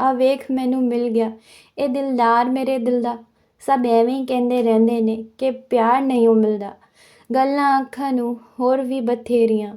ਆ ਵੇਖ ਮੈਨੂੰ ਮਿਲ ਗਿਆ ਇਹ ਦਿਲਦਾਰ ਮੇਰੇ ਦਿਲ ਦਾ। ਸਭ ਐਵੇਂ ਹੀ ਕਹਿੰਦੇ ਰਹਿੰਦੇ ਨੇ ਕਿ ਪਿਆਰ ਨਹੀਂ ਉਹ ਮਿਲਦਾ। ਗੱਲਾਂ ਅੱਖਾਂ ਨੂੰ ਹੋਰ ਵੀ ਬਥੇਰੀਆਂ।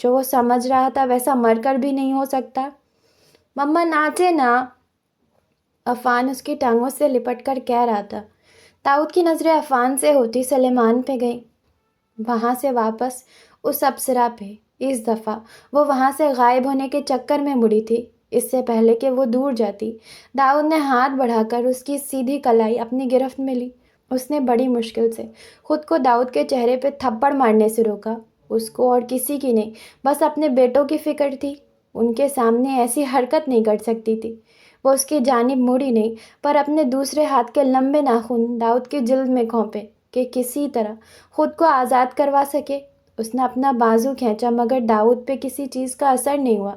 جو وہ سمجھ رہا تھا ویسا مر کر بھی نہیں ہو سکتا۔ مما ناچے نا، عفان اس کی ٹانگوں سے لپٹ کر کہہ رہا تھا۔ داؤد کی نظریں عفان سے ہوتی سلیمان پہ گئیں، وہاں سے واپس اس اپسرا پہ۔ اس دفعہ وہ وہاں سے غائب ہونے کے چکر میں مڑی تھی، اس سے پہلے کہ وہ دور جاتی۔ داؤد نے ہاتھ بڑھا کر اس کی سیدھی کلائی اپنی گرفت میں لی۔ اس نے بڑی مشکل سے خود کو داؤد کے چہرے پہ تھپڑ مارنے سے روکا۔ اس کو اور کسی کی نہیں، بس اپنے بیٹوں کی فکر تھی۔ ان کے سامنے ایسی حرکت نہیں کر سکتی تھی۔ وہ اس کی جانب مڑی نہیں، پر اپنے دوسرے ہاتھ کے لمبے ناخن داؤد کی جلد میں گھونپے کہ کسی طرح خود کو آزاد کروا سکے۔ اس نے اپنا بازو کھینچا مگر داؤد پہ کسی چیز کا اثر نہیں ہوا۔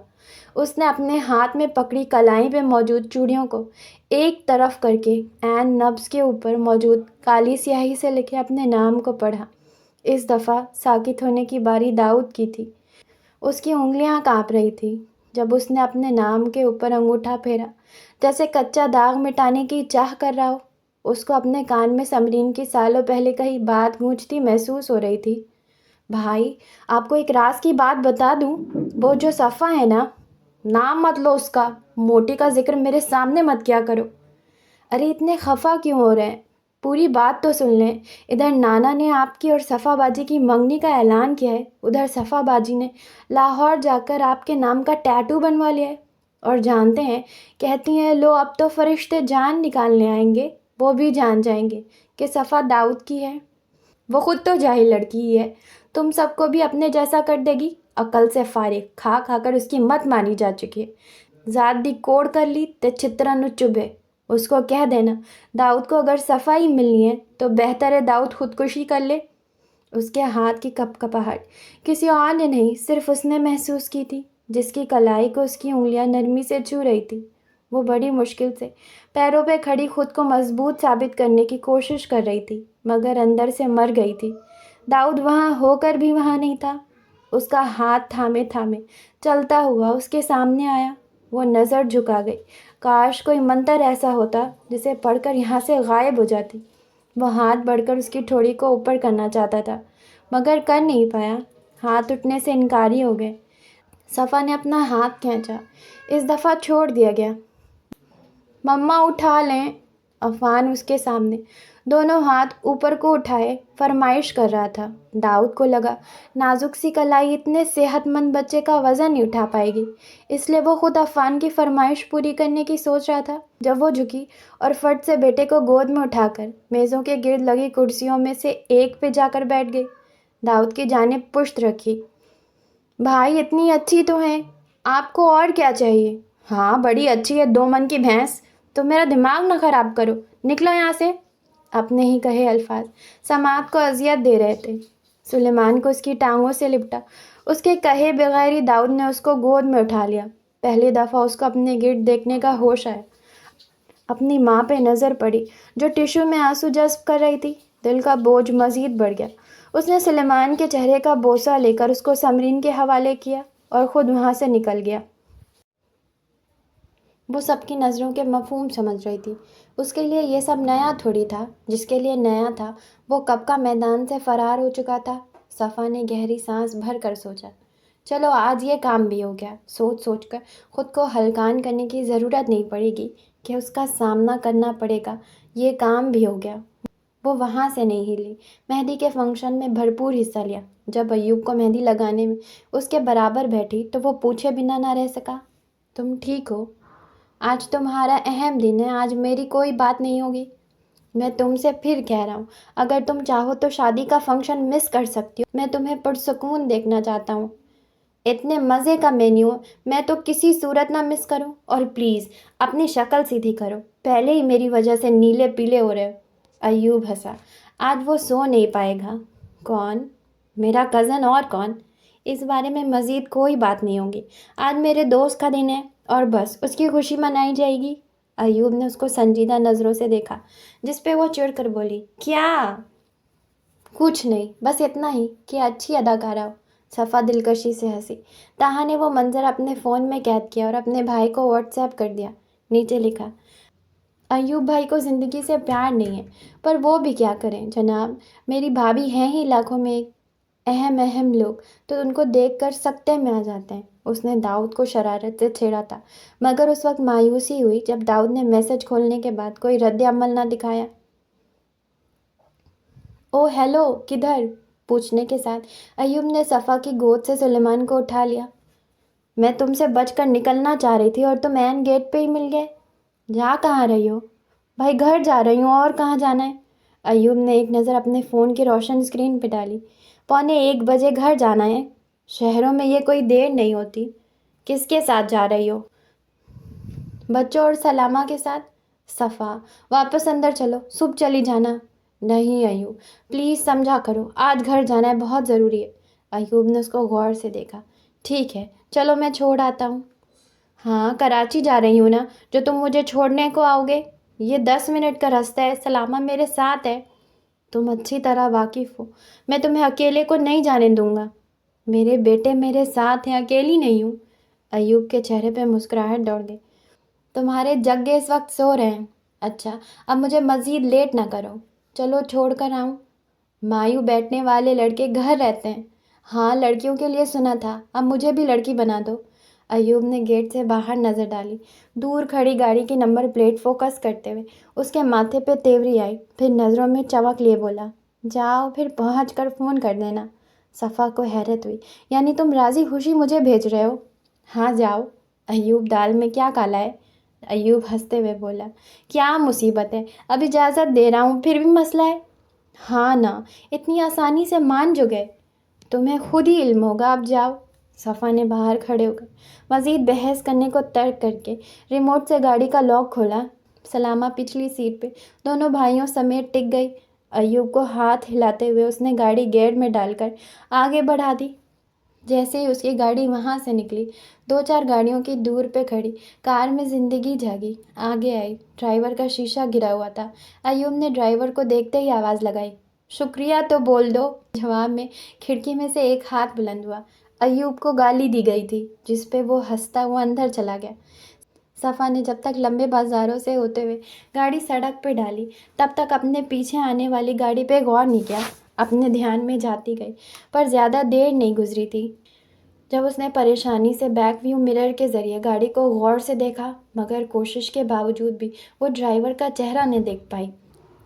اس نے اپنے ہاتھ میں پکڑی کلائی پہ موجود چوڑیوں کو ایک طرف کر کے عین نبض کے اوپر موجود کالی سیاہی سے لکھے اپنے نام کو پڑھا۔ اس دفعہ ساکت ہونے کی باری داؤد کی تھی۔ اس کی انگلیاں کانپ رہی تھی جب اس نے اپنے نام کے اوپر انگوٹھا پھیرا، جیسے کچا داغ مٹانے کی چاہ کر رہا ہو۔ اس کو اپنے کان میں سمرین کی سالوں پہلے کہی بات گونجتی محسوس ہو رہی تھی۔ بھائی، آپ کو ایک راز کی بات بتا دوں، وہ جو صفا ہے نا، نام مت لو اس کا، موٹی کا ذکر میرے سامنے مت کیا کرو۔ ارے اتنے خفا کیوں ہو رہے ہیں؟ پوری بات تو سن لیں۔ ادھر نانا نے آپ کی اور صفا باجی کی منگنی کا اعلان کیا ہے، ادھر صفا باجی نے لاہور جا کر آپ کے نام کا ٹیٹو بنوا لیا ہے، اور جانتے ہیں، کہتی ہیں لو اب تو فرشتے جان نکالنے آئیں گے، وہ بھی جان جائیں گے کہ صفا داؤد کی ہے۔ وہ خود تو جاہل لڑکی ہی ہے، تم سب کو بھی اپنے جیسا کر دے گی۔ عقل سے فارغ، کھا کھا کر اس کی مت مانی جا چکی ہے۔ ذات دی کوڑ کر لی تے چھترا نو چبھے۔ اس کو کہہ دینا داؤد کو اگر صفائی ملنی ہے تو بہتر ہے داؤد خودکشی کر لے۔ اس کے ہاتھ کی کپ کپاہٹ کسی اور نے نہیں، صرف اس نے محسوس کی تھی، جس کی کلائی کو اس کی انگلیاں نرمی سے چھو رہی تھی۔ وہ بڑی مشکل سے پیروں پہ کھڑی خود کو مضبوط ثابت کرنے کی کوشش کر رہی تھی، مگر اندر سے مر گئی تھی۔ داؤد وہاں ہو کر بھی وہاں نہیں تھا۔ اس کا ہاتھ تھامے تھامے چلتا ہوا اس کے سامنے آیا۔ وہ نظر جھکا گئی۔ کاش کوئی منتر ایسا ہوتا جسے پڑھ کر یہاں سے غائب ہو جاتی۔ وہ ہاتھ بڑھ کر اس کی ٹھوڑی کو اوپر کرنا چاہتا تھا، مگر کر نہیں پایا۔ ہاتھ اٹھنے سے انکاری ہو گئے۔ صفا نے اپنا ہاتھ کھینچا، اس دفعہ چھوڑ دیا گیا۔ مما اٹھا لیں، عفان اس کے سامنے دونوں ہاتھ اوپر کو اٹھائے فرمائش کر رہا تھا۔ داؤد کو لگا نازک سی کلائی اتنے صحت مند بچے کا وزن نہیں اٹھا پائے گی، اس لیے وہ خود عفان کی فرمائش پوری کرنے کی سوچ رہا تھا جب وہ جھکی اور فٹ سے بیٹے کو گود میں اٹھا کر میزوں کے گرد لگی کرسیوں میں سے ایک پہ جا کر بیٹھ گئی۔ داؤد کی جانب پشت رکھی۔ بھائی اتنی اچھی تو ہیں، آپ کو اور کیا چاہیے؟ ہاں بڑی اچھی ہے، 2 من کی بھینس۔ تو میرا دماغ نہ خراب کرو، نکلو یہاں سے۔ اپنے ہی کہے الفاظ سماعت کو اذیت دے رہے تھے۔ سلیمان کو اس کی ٹانگوں سے لپٹا۔ اس کے کہے بغیر ہی داؤد نے اس کو گود میں اٹھا لیا۔ پہلی دفعہ اس کو اپنے گرد دیکھنے کا ہوش آیا۔ اپنی ماں پہ نظر پڑی جو ٹشو میں آنسو جذب کر رہی تھی۔ دل کا بوجھ مزید بڑھ گیا۔ اس نے سلیمان کے چہرے کا بوسہ لے کر اس کو سمرین کے حوالے کیا اور خود وہاں سے نکل گیا۔ وہ سب کی نظروں کے مفہوم سمجھ رہی تھی۔ اس کے لیے یہ سب نیا تھوڑی تھا، جس کے لیے نیا تھا وہ کب کا میدان سے فرار ہو چکا تھا۔ صفا نے گہری سانس بھر کر سوچا، چلو آج یہ کام بھی ہو گیا۔ سوچ سوچ کر خود کو ہلکان کرنے کی ضرورت نہیں پڑے گی کہ اس کا سامنا کرنا پڑے گا۔ یہ کام بھی ہو گیا۔ وہ وہاں سے نہیں ہلی۔ مہندی کے فنکشن میں بھرپور حصہ لیا۔ جب ایوب کو مہندی لگانے میں اس کے برابر بیٹھی تو وہ پوچھے بنا نہ رہ سکا، تم ٹھیک ہو؟ آج تمہارا اہم دن ہے، آج میری کوئی بات نہیں ہوگی۔ میں تم سے پھر کہہ رہا ہوں، اگر تم چاہو تو شادی کا فنکشن مس کر سکتی ہو۔ میں تمہیں پرسکون دیکھنا چاہتا ہوں۔ اتنے مزے کا مینیو میں تو کسی صورت نہ مس کروں، اور پلیز اپنی شکل سیدھی کرو، پہلے ہی میری وجہ سے نیلے پیلے ہو رہے ہو۔ ایوب ہنسا۔ آج وہ سو نہیں پائے گا۔ کون؟ میرا کزن، اور کون؟ اس بارے میں مزید کوئی بات نہیں ہوگی۔ آج میرے دوست کا دن ہے اور بس اس کی خوشی منائی جائے گی۔ ایوب نے اس کو سنجیدہ نظروں سے دیکھا، جس پہ وہ چڑھ کر بولی، کیا؟ کچھ نہیں، بس اتنا ہی کہ اچھی اداکارہ ہو۔ صفا دلکشی سے ہنسی۔ تاہا نے وہ منظر اپنے فون میں قید کیا اور اپنے بھائی کو واٹس ایپ کر دیا۔ نیچے لکھا، ایوب بھائی کو زندگی سے پیار نہیں ہے، پر وہ بھی کیا کریں جناب، میری بھابھی ہیں ہی لاکھوں میں ایک۔ اہم لوگ تو ان کو دیکھ کر سکتے میں آ جاتے ہیں۔ اس نے داؤد کو شرارت سے چھیڑا تھا، مگر اس وقت مایوسی ہوئی جب داؤد نے میسج کھولنے کے بعد کوئی رد عمل نہ دکھایا۔ او ہیلو، کدھر؟ پوچھنے کے ساتھ ایوب نے صفا کی گود سے سلیمان کو اٹھا لیا۔ میں تم سے بچ کر نکلنا چاہ رہی تھی اور تم عین گیٹ پہ ہی مل گئے۔ جا کہاں رہی ہو؟ بھائی گھر جا رہی ہوں، اور کہاں جانا ہے؟ ایوب نے ایک نظر اپنے فون کی روشن اسکرین پہ ڈالی۔ 1:15 گھر جانا ہے؟ شہروں میں یہ کوئی دیر نہیں ہوتی۔ کس کے ساتھ جا رہی ہو؟ بچوں اور سلامہ کے ساتھ۔ صفا، واپس اندر چلو، صبح چلی جانا۔ نہیں ایوب، پلیز سمجھا کرو، آج گھر جانا ہے، بہت ضروری ہے۔ ایوب نے اس کو غور سے دیکھا۔ ٹھیک ہے، چلو میں چھوڑ آتا ہوں۔ ہاں، کراچی جا رہی ہوں نا، جو تم مجھے چھوڑنے کو آؤ گے؟ یہ 10 منٹ کا راستہ ہے، سلامہ میرے ساتھ ہے۔ تم اچھی طرح واقف ہو، میں تمہیں اکیلے کو نہیں جانے دوں گا۔ میرے بیٹے میرے ساتھ ہیں، اکیلی نہیں ہوں۔ ایوب کے چہرے پہ مسکراہٹ دوڑ گئی۔ تمہارے جگے اس وقت سو رہے ہیں۔ اچھا، اب مجھے مزید لیٹ نہ کرو، چلو چھوڑ کر آؤں۔ مایوں بیٹھنے والے لڑکے گھر رہتے ہیں۔ ہاں، لڑکیوں کے لیے سنا تھا، اب مجھے بھی لڑکی بنا دو۔ ایوب نے گیٹ سے باہر نظر ڈالی۔ دور کھڑی گاڑی کی نمبر پلیٹ فوکس کرتے ہوئے اس کے ماتھے پہ تیوری آئی، پھر نظروں میں چمک لیے بولا، جاؤ، پھر پہنچ کر فون کر دینا۔ صفا کو حیرت ہوئی، یعنی تم راضی خوشی مجھے بھیج رہے ہو؟ ہاں جاؤ۔ ایوب، دال میں کیا کالا ہے؟ ایوب ہنستے ہوئے بولا، کیا مصیبت ہے، اب اجازت دے رہا ہوں، پھر بھی مسئلہ ہے؟ ہاں نا، اتنی آسانی سے مان جو گئے، تمہیں خود ہی علم ہوگا، اب جاؤ۔ صفا نے باہر کھڑے ہو کر مزید بحث کرنے کو ترک کر کے ریموٹ سے گاڑی کا لاک کھولا۔ سلامہ پچھلی سیٹ پہ دونوں بھائیوں سمیت ٹک گئی۔ ایوب کو ہاتھ ہلاتے ہوئے اس نے گاڑی گیئر میں ڈال کر آگے بڑھا دی۔ جیسے ہی اس کی گاڑی وہاں سے نکلی، 2-4 گاڑیوں کی دور پہ کھڑی کار میں زندگی جاگی، آگے آئی۔ ڈرائیور کا شیشہ گرا ہوا تھا۔ ایوب نے ڈرائیور کو دیکھتے ہی آواز لگائی، شکریہ تو بول دو۔ جواب میں کھڑکی میں سے ایک ہاتھ بلند ہوا۔ ایوب کو گالی دی گئی تھی، جس پہ وہ ہنستا ہوا اندر چلا گیا۔ صفا نے جب تک لمبے بازاروں سے ہوتے ہوئے گاڑی سڑک پہ ڈالی، تب تک اپنے پیچھے آنے والی گاڑی پہ غور نہیں کیا، اپنے دھیان میں جاتی گئی۔ پر زیادہ دیر نہیں گزری تھی جب اس نے پریشانی سے بیک ویو مرر کے ذریعے گاڑی کو غور سے دیکھا، مگر کوشش کے باوجود بھی وہ ڈرائیور کا چہرہ نہ دیکھ پائی۔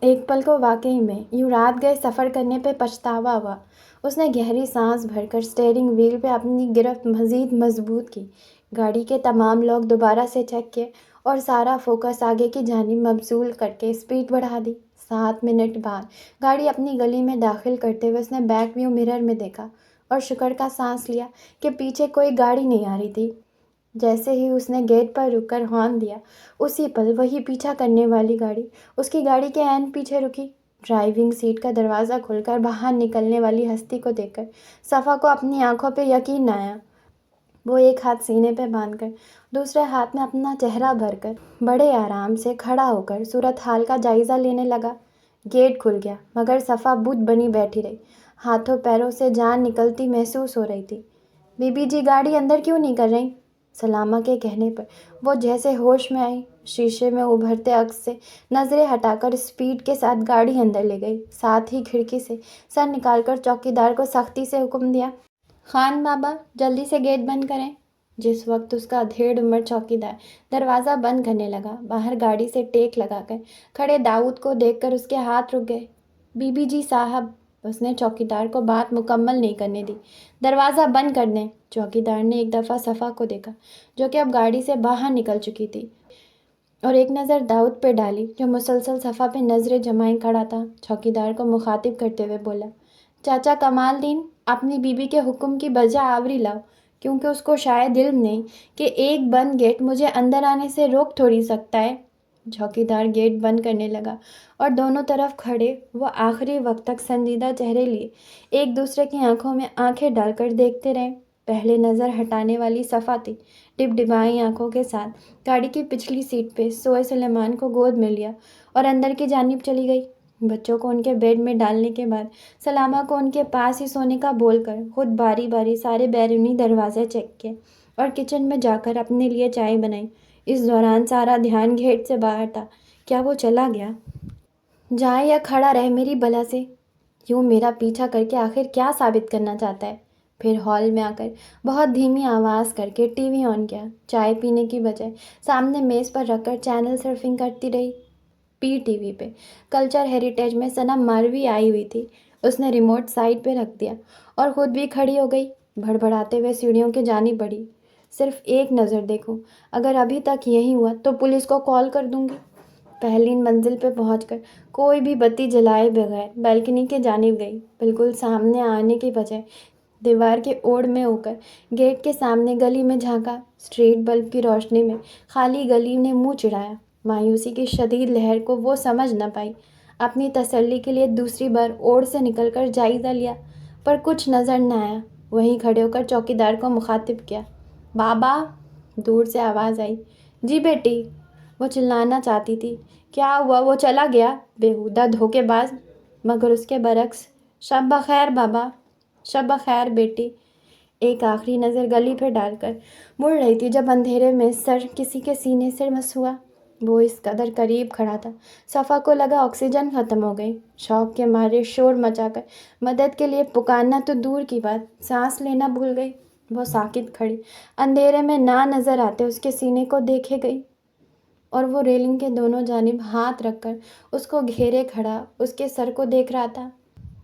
ایک پل کو واقعی میں یوں رات گئے سفر کرنے پہ پچھتاوا ہوا۔ اس نے گہری سانس بھر کر اسٹیئرنگ وہیل پہ اپنی گرفت مزید مضبوط کی، گاڑی کے تمام لاک دوبارہ سے چیک کیے اور سارا فوکس آگے کی جانب مبذول کر کے اسپیڈ بڑھا دی۔ 7 منٹ بعد گاڑی اپنی گلی میں داخل کرتے ہوئے اس نے بیک ویو مرر میں دیکھا اور شکر کا سانس لیا کہ پیچھے کوئی گاڑی نہیں آ رہی تھی۔ جیسے ہی اس نے گیٹ پر رک کر ہارن دیا، اسی پل وہی پیچھا کرنے والی گاڑی اس کی گاڑی کے عین پیچھے رکی۔ ڈرائیونگ سیٹ کا دروازہ کھل کر باہر نکلنے والی ہستی کو دیکھ کر صفا کو اپنی آنکھوں پہ یقین نہ آیا۔ وہ ایک ہاتھ سینے پہ باندھ کر دوسرے ہاتھ میں اپنا چہرہ بھر کر بڑے آرام سے کھڑا ہو کر صورتحال کا جائزہ لینے لگا۔ گیٹ کھل گیا، مگر صفا بت بنی بیٹھی رہی، ہاتھوں پیروں سے جان نکلتی محسوس ہو رہی تھی۔ بی بی جی گاڑی اندر کیوں نہیں کر رہی؟ سلامہ کے کہنے پر وہ جیسے ہوش میں آئی، شیشے میں ابھرتے عکس سے نظریں ہٹا کر اسپیڈ کے ساتھ گاڑی اندر لے گئی، ساتھ ہی کھڑکی سے سر نکال کر چوکیدار کو سختی سے حکم دیا، خان بابا جلدی سے گیٹ بند کریں۔ جس وقت اس کا ادھیڑ عمر چوکیدار دروازہ بند کرنے لگا، باہر گاڑی سے ٹیک لگا کر کھڑے داؤد کو دیکھ کر اس کے ہاتھ رک گئے۔ بی بی جی صاحب، اس نے چوکیدار کو بات مکمل نہیں کرنے دی، دروازہ بند کر دیں۔ چوکیدار نے ایک دفعہ صفا کو دیکھا، جو کہ اب گاڑی سے باہر نکل چکی تھی، اور ایک نظر داؤد پہ ڈالی، جو مسلسل صفا پہ نظریں جمائے کھڑا تھا۔ چوکیدار کو مخاطب کرتے ہوئے بولا، چاچا کمال دین، اپنی بیوی کے حکم کی بجا آوری لاؤ، کیونکہ اس کو شاید علم نہیں کہ ایک بند گیٹ مجھے اندر آنے سے روک تھوڑی سکتا ہے۔ چوکیدار گیٹ بند کرنے لگا اور دونوں طرف کھڑے وہ آخری وقت تک سنجیدہ چہرے لیے ایک دوسرے کی آنکھوں میں آنکھیں ڈال کر دیکھتے رہے۔ پہلے نظر ہٹانے والی صفا تھی، ڈبڈبائی آنکھوں کے ساتھ گاڑی کی پچھلی سیٹ پہ سوئے سلیمان کو گود میں لیا اور اندر کی جانب چلی گئی۔ بچوں کو ان کے بیڈ میں ڈالنے کے بعد سلامہ کو ان کے پاس ہی سونے کا بول کر خود باری باری سارے بیرونی دروازے چیک کیے اور کچن میں جا کر اپنے لیے چائے بنائی۔ اس دوران سارا دھیان گیٹ سے باہر تھا۔ کیا وہ چلا گیا؟ جائے یا کھڑا رہے میری بلا سے؟ یوں میرا پیچھا کر کے آخر کیا ثابت کرنا چاہتا ہے؟ پھر ہال میں آ کر بہت دھیمی آواز کر کے ٹی وی آن کیا۔ چائے پینے کی بجائے سامنے میز پر رکھ کر چینل سرفنگ کرتی رہی۔ پی ٹی وی پہ کلچر ہیریٹیج میں سنم ماروی آئی ہوئی تھی۔ اس نے ریموٹ سائڈ پہ رکھ دیا اور خود بھی کھڑی ہو گئی۔ بڑبڑاتے ہوئے سیڑھیوں کی جانب بڑھی۔ صرف ایک نظر دیکھوں، اگر ابھی تک یہی ہوا تو پولیس کو کال کر دوں گی۔ پہلی منزل پہ پہنچ کر کوئی بھی بتی جلائے بغیر بالکنی کی جانب گئی۔ بالکل سامنے آنے کی بجائے دیوار کے اوڑ میں ہو کر گیٹ کے سامنے گلی میں جھانکا۔ اسٹریٹ بلب کی روشنی میں خالی گلی نے منہ چڑھایا۔ مایوسی کی شدید لہر کو وہ سمجھ نہ پائی۔ اپنی تسلی کے لیے دوسری بار اوڑ سے نکل کر جائزہ لیا، پر کچھ نظر نہ آیا۔ وہیں کھڑے ہو کر چوکیدار کو مخاطب کیا۔ بابا! دور سے آواز آئی۔ جی بیٹی! وہ چلانا چاہتی تھی۔ کیا ہوا؟ وہ چلا گیا؟ بےہودہ دھوکے باز! مگر اس کے برعکس، شب بخیر بابا! شب بخیر بیٹی! ایک آخری نظر گلی پہ ڈال کر مڑ رہی تھی جب اندھیرے میں سر کسی کے سینے سے مس ہوا۔ وہ اس قدر قریب کھڑا تھا، صفا کو لگا آکسیجن ختم ہو گئی۔ شوق کے مارے شور مچا کر مدد کے لیے پکارنا تو دور کی بات، سانس لینا بھول گئی۔ وہ ساکت کھڑی، اندھیرے میں نہ نظر آتے اس کے سینے کو دیکھے گئی، اور وہ ریلنگ کے دونوں جانب ہاتھ رکھ کر اس کو گھیرے کھڑا اس کے سر کو دیکھ رہا تھا۔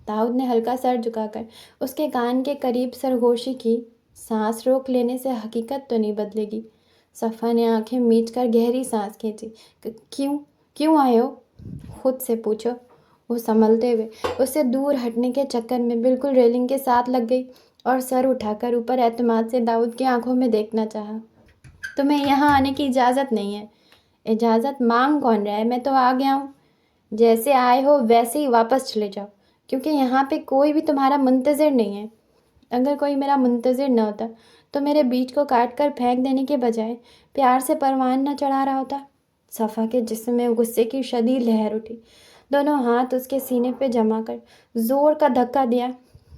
داؤد نے ہلکا سر جھکا کر اس کے کان کے قریب سرگوشی کی۔ سانس روک لینے سے حقیقت تو نہیں بدلے گی۔ صفا نے آنکھیں میچ کر گہری سانس کھینچی۔ کیوں آئے ہو؟ خود سے پوچھو۔ وہ سنبھلتے ہوئے اس سے دور ہٹنے کے چکر میں بالکل ریلنگ کے ساتھ لگ گئی اور سر اٹھا کر اوپر اعتماد سے داؤد کی آنکھوں میں دیکھنا چاہا۔ تمہیں یہاں آنے کی اجازت نہیں ہے۔ اجازت مانگ کون رہا ہے؟ میں تو آ گیا ہوں۔ جیسے آئے ہو ویسے ہی واپس چلے جاؤ، کیونکہ یہاں پہ کوئی بھی تمہارا منتظر نہیں ہے۔ اگر کوئی میرا منتظر نہ ہوتا تو میرے بیچ کو کاٹ کر پھینک دینے کے بجائے پیار سے پروان نہ چڑھا رہا ہوتا۔ صفا کے جسم میں غصے کی شدید لہر اٹھی۔ دونوں ہاتھ اس کے سینے پہ جما کر زور کا دھکا دیا۔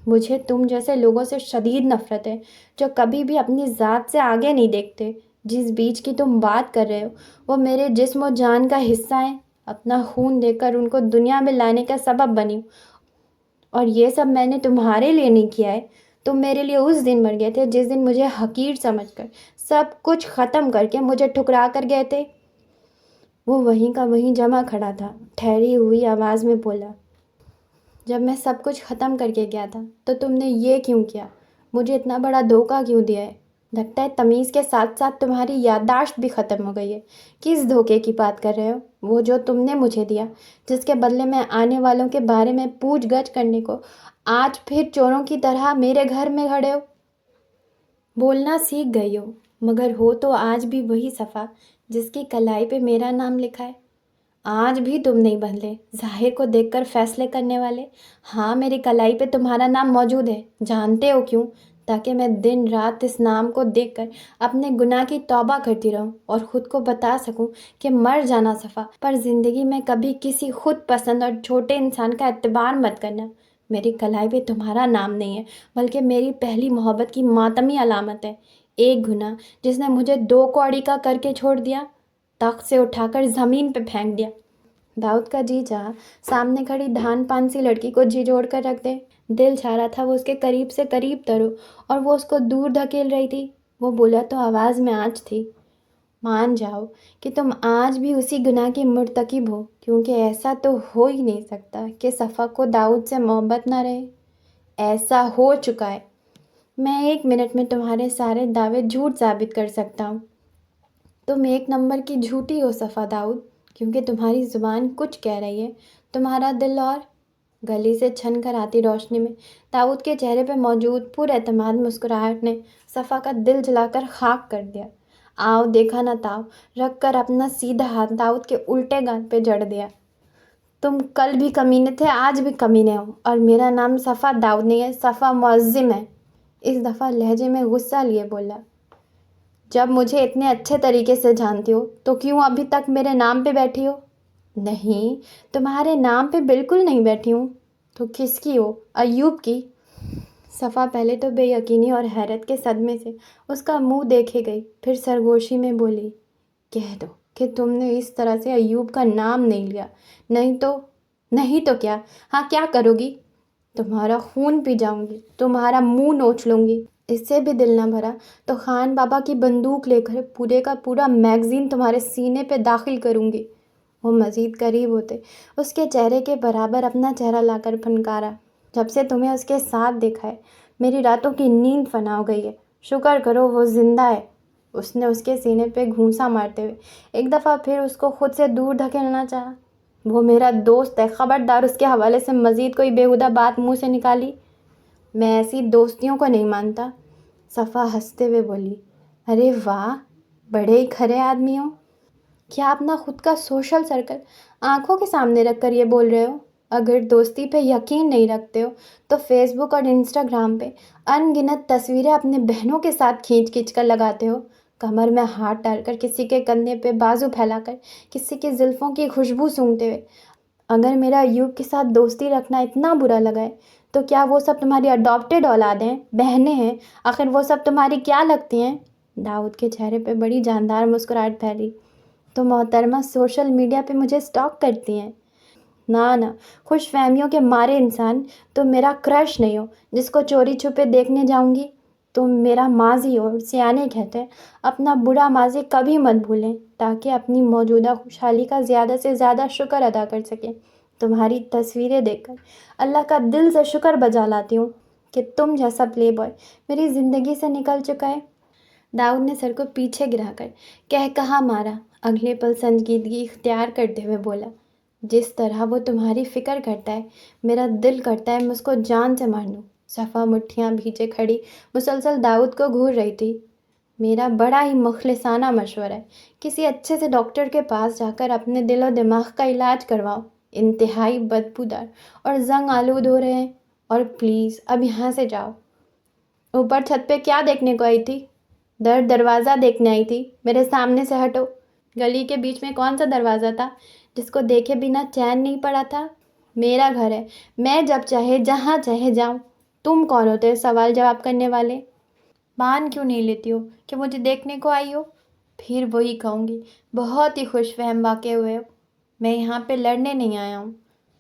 مجھے تم جیسے لوگوں سے شدید نفرت ہے، جو کبھی بھی اپنی ذات سے آگے نہیں دیکھتے۔ جس بیج کی تم بات کر رہے ہو وہ میرے جسم و جان کا حصہ ہے۔ اپنا خون دے کر ان کو دنیا میں لانے کا سبب بنی ہوں، اور یہ سب میں نے تمہارے لیے نہیں کیا ہے۔ تم میرے لیے اس دن مر گئے تھے جس دن مجھے حقیر سمجھ کر سب کچھ ختم کر کے مجھے ٹھکرا کر گئے تھے۔ وہ وہیں کا وہیں جمع کھڑا تھا، ٹھہری ہوئی آواز میں بولا۔ جب میں سب کچھ ختم کر کے گیا تھا تو تم نے یہ کیوں کیا؟ مجھے اتنا بڑا دھوکہ کیوں دیا ہے؟ لگتا ہے تمیز کے ساتھ ساتھ تمہاری یادداشت بھی ختم ہو گئی ہے۔ کس دھوکے کی بات کر رہے ہو؟ وہ جو تم نے مجھے دیا، جس کے بدلے میں آنے والوں کے بارے میں پوچھ گچھ کرنے کو آج پھر چوروں کی طرح میرے گھر میں کھڑے ہو۔ بولنا سیکھ گئی ہو، مگر ہو تو آج بھی وہی صفا جس کی کلائی پہ میرا نام لکھا ہے۔ آج بھی تم نہیں بدلے، ظاہر کو دیکھ کر فیصلے کرنے والے۔ ہاں، میری کلائی پہ تمہارا نام موجود ہے۔ جانتے ہو کیوں؟ تاکہ میں دن رات اس نام کو دیکھ کر اپنے گناہ کی توبہ کرتی رہوں اور خود کو بتا سکوں کہ مر جانا صفا، پر زندگی میں کبھی کسی خود پسند اور چھوٹے انسان کا اعتبار مت کرنا۔ میری کلائی پہ تمہارا نام نہیں ہے، بلکہ میری پہلی محبت کی ماتمی علامت ہے۔ ایک گناہ جس نے مجھے 2 کوڑی کا کر کے چھوڑ دیا، تخت سے اٹھا کر زمین پہ پھینک دیا۔ داؤد کا جی چاہا سامنے کھڑی دھان پان سی لڑکی کو جی جوڑ کر رکھ دے۔ دل چاہ رہا تھا وہ اس کے قریب سے قریب تر ہو، اور وہ اس کو دور دھکیل رہی تھی۔ وہ بولا تو آواز میں آنچ تھی۔ مان جاؤ کہ تم آج بھی اسی گناہ کی مرتکب ہو، کیونکہ ایسا تو ہو ہی نہیں سکتا کہ صفا کو داؤد سے محبت نہ رہے۔ ایسا ہو چکا ہے۔ میں 1 منٹ میں تمہارے سارے دعوے جھوٹ ثابت کر سکتا ہوں۔ تم 1 نمبر کی جھوٹی ہو صفا داؤد، کیونکہ تمہاری زبان کچھ کہہ رہی ہے، تمہارا دل اور… گلی سے چھن کر آتی روشنی میں داؤد کے چہرے پہ موجود پر اعتماد مسکراہٹ نے صفا کا دل جلا کر خاک کر دیا۔ آؤ دیکھا نہ تاؤ رکھ کر اپنا سیدھا ہاتھ داؤد کے الٹے گال پہ جڑ دیا۔ تم کل بھی کمینے تھے، آج بھی کمینے ہو، اور میرا نام صفا داؤد نہیں ہے، صفا معظم ہے۔ اس دفعہ لہجے میں غصہ لیے بولا۔ جب مجھے اتنے اچھے طریقے سے جانتی ہو تو کیوں ابھی تک میرے نام پہ بیٹھی ہو؟ نہیں، تمہارے نام پہ بالکل نہیں بیٹھی ہوں۔ تو کس کی ہو؟ ایوب کی؟ صفا پہلے تو بے یقینی اور حیرت کے صدمے سے اس کا منہ دیکھے گئی، پھر سرگوشی میں بولی، کہہ دو کہ تم نے اس طرح سے ایوب کا نام نہیں لیا، نہیں تو کیا؟ ہاں، کیا کرو گی؟ تمہارا خون پی جاؤں گی، تمہارا منہ نوچ لوں گی۔ اس سے بھی دل نہ بھرا تو خان بابا کی بندوق لے کر پورے کا پورا میگزین تمہارے سینے پہ داخل کروں گی۔ وہ مزید قریب ہوتے اس کے چہرے کے برابر اپنا چہرہ لا کر پھنکارا۔ جب سے تمہیں اس کے ساتھ دیکھا ہے میری راتوں کی نیند فنا ہو گئی ہے، شکر کرو وہ زندہ ہے۔ اس نے اس کے سینے پہ گھونسا مارتے ہوئے ایک دفعہ پھر اس کو خود سے دور دھکیلنا چاہا۔ وہ میرا دوست ہے، خبردار اس کے حوالے سے مزید کوئی بیہودہ بات منہ سے نکالی۔ میں ایسی دوستیوں کو نہیں مانتا۔ صفا ہنستے ہوئے بولی، ارے واہ، بڑے ہی کھرے آدمی ہو۔ کیا اپنا خود کا سوشل سرکل آنکھوں کے سامنے رکھ کر یہ بول رہے ہو؟ اگر دوستی پہ یقین نہیں رکھتے ہو تو فیس بک اور انسٹاگرام پہ ان گنت تصویریں اپنے بہنوں کے ساتھ کھینچ کھینچ کر لگاتے ہو، کمر میں ہاتھ ڈال کر، کسی کے کندھے پہ بازو پھیلا کر، کسی کی زلفوں کی خوشبو سونگھتے ہوئے۔ اگر میرا ایوب کے ساتھ دوستی رکھنا اتنا برا لگا ہے تو کیا وہ سب تمہاری اڈاپٹیڈ اولادیں ہیں، بہنیں ہیں؟ آخر وہ سب تمہاری کیا لگتی ہیں؟ داؤد کے چہرے پہ بڑی جاندار مسکراہٹ پھیلی۔ تو محترمہ سوشل میڈیا پہ مجھے سٹاک کرتی ہیں؟ نہ، خوش فہمیوں کے مارے انسان تم میرا کرش نہیں ہو جس کو چوری چھپے دیکھنے جاؤں گی۔ تم میرا ماضی ہو۔ سیانے کہتے ہیں اپنا برا ماضی کبھی مت بھولیں تاکہ اپنی موجودہ خوشحالی کا زیادہ سے زیادہ شکر ادا کر سکیں۔ تمہاری تصویریں دیکھ کر اللہ کا دل سے شکر بجا لاتی ہوں کہ تم جیسا پلے بوائے میری زندگی سے نکل چکا ہے۔ داؤد نے سر کو پیچھے گرا کر کہا مارا، اگلے پل سنجیدگی اختیار کرتے ہوئے بولا، جس طرح وہ تمہاری فکر کرتا ہے میرا دل کرتا ہے میں اس کو جان سے مار دوں۔ صفا مٹھیاں بھیجے کھڑی مسلسل داؤد کو گھور رہی تھی۔ میرا بڑا ہی مخلصانہ مشورہ ہے، کسی اچھے سے ڈاکٹر کے پاس جا کر اپنے دل و دماغ کا علاج کرواؤ، انتہائی بدبودار اور زنگ آلود ہو رہے ہیں، اور پلیز اب یہاں سے جاؤ۔ اوپر چھت پہ کیا دیکھنے کو آئی تھی؟ دروازہ دیکھنے آئی تھی، میرے سامنے سے ہٹو۔ گلی کے بیچ میں کون سا دروازہ تھا جس کو دیکھے بنا چین نہیں پڑا تھا؟ میرا گھر ہے، میں جب چاہے جہاں چاہے جاؤں۔ تم کون ہوتے سوال جواب کرنے والے؟ مان کیوں نہیں لیتی ہو کہ مجھے دیکھنے کو آئی ہو؟ پھر وہی کہوں گی، بہت ہی خوش فہم واقع ہوئے ہو۔ میں یہاں پہ لڑنے نہیں آیا ہوں،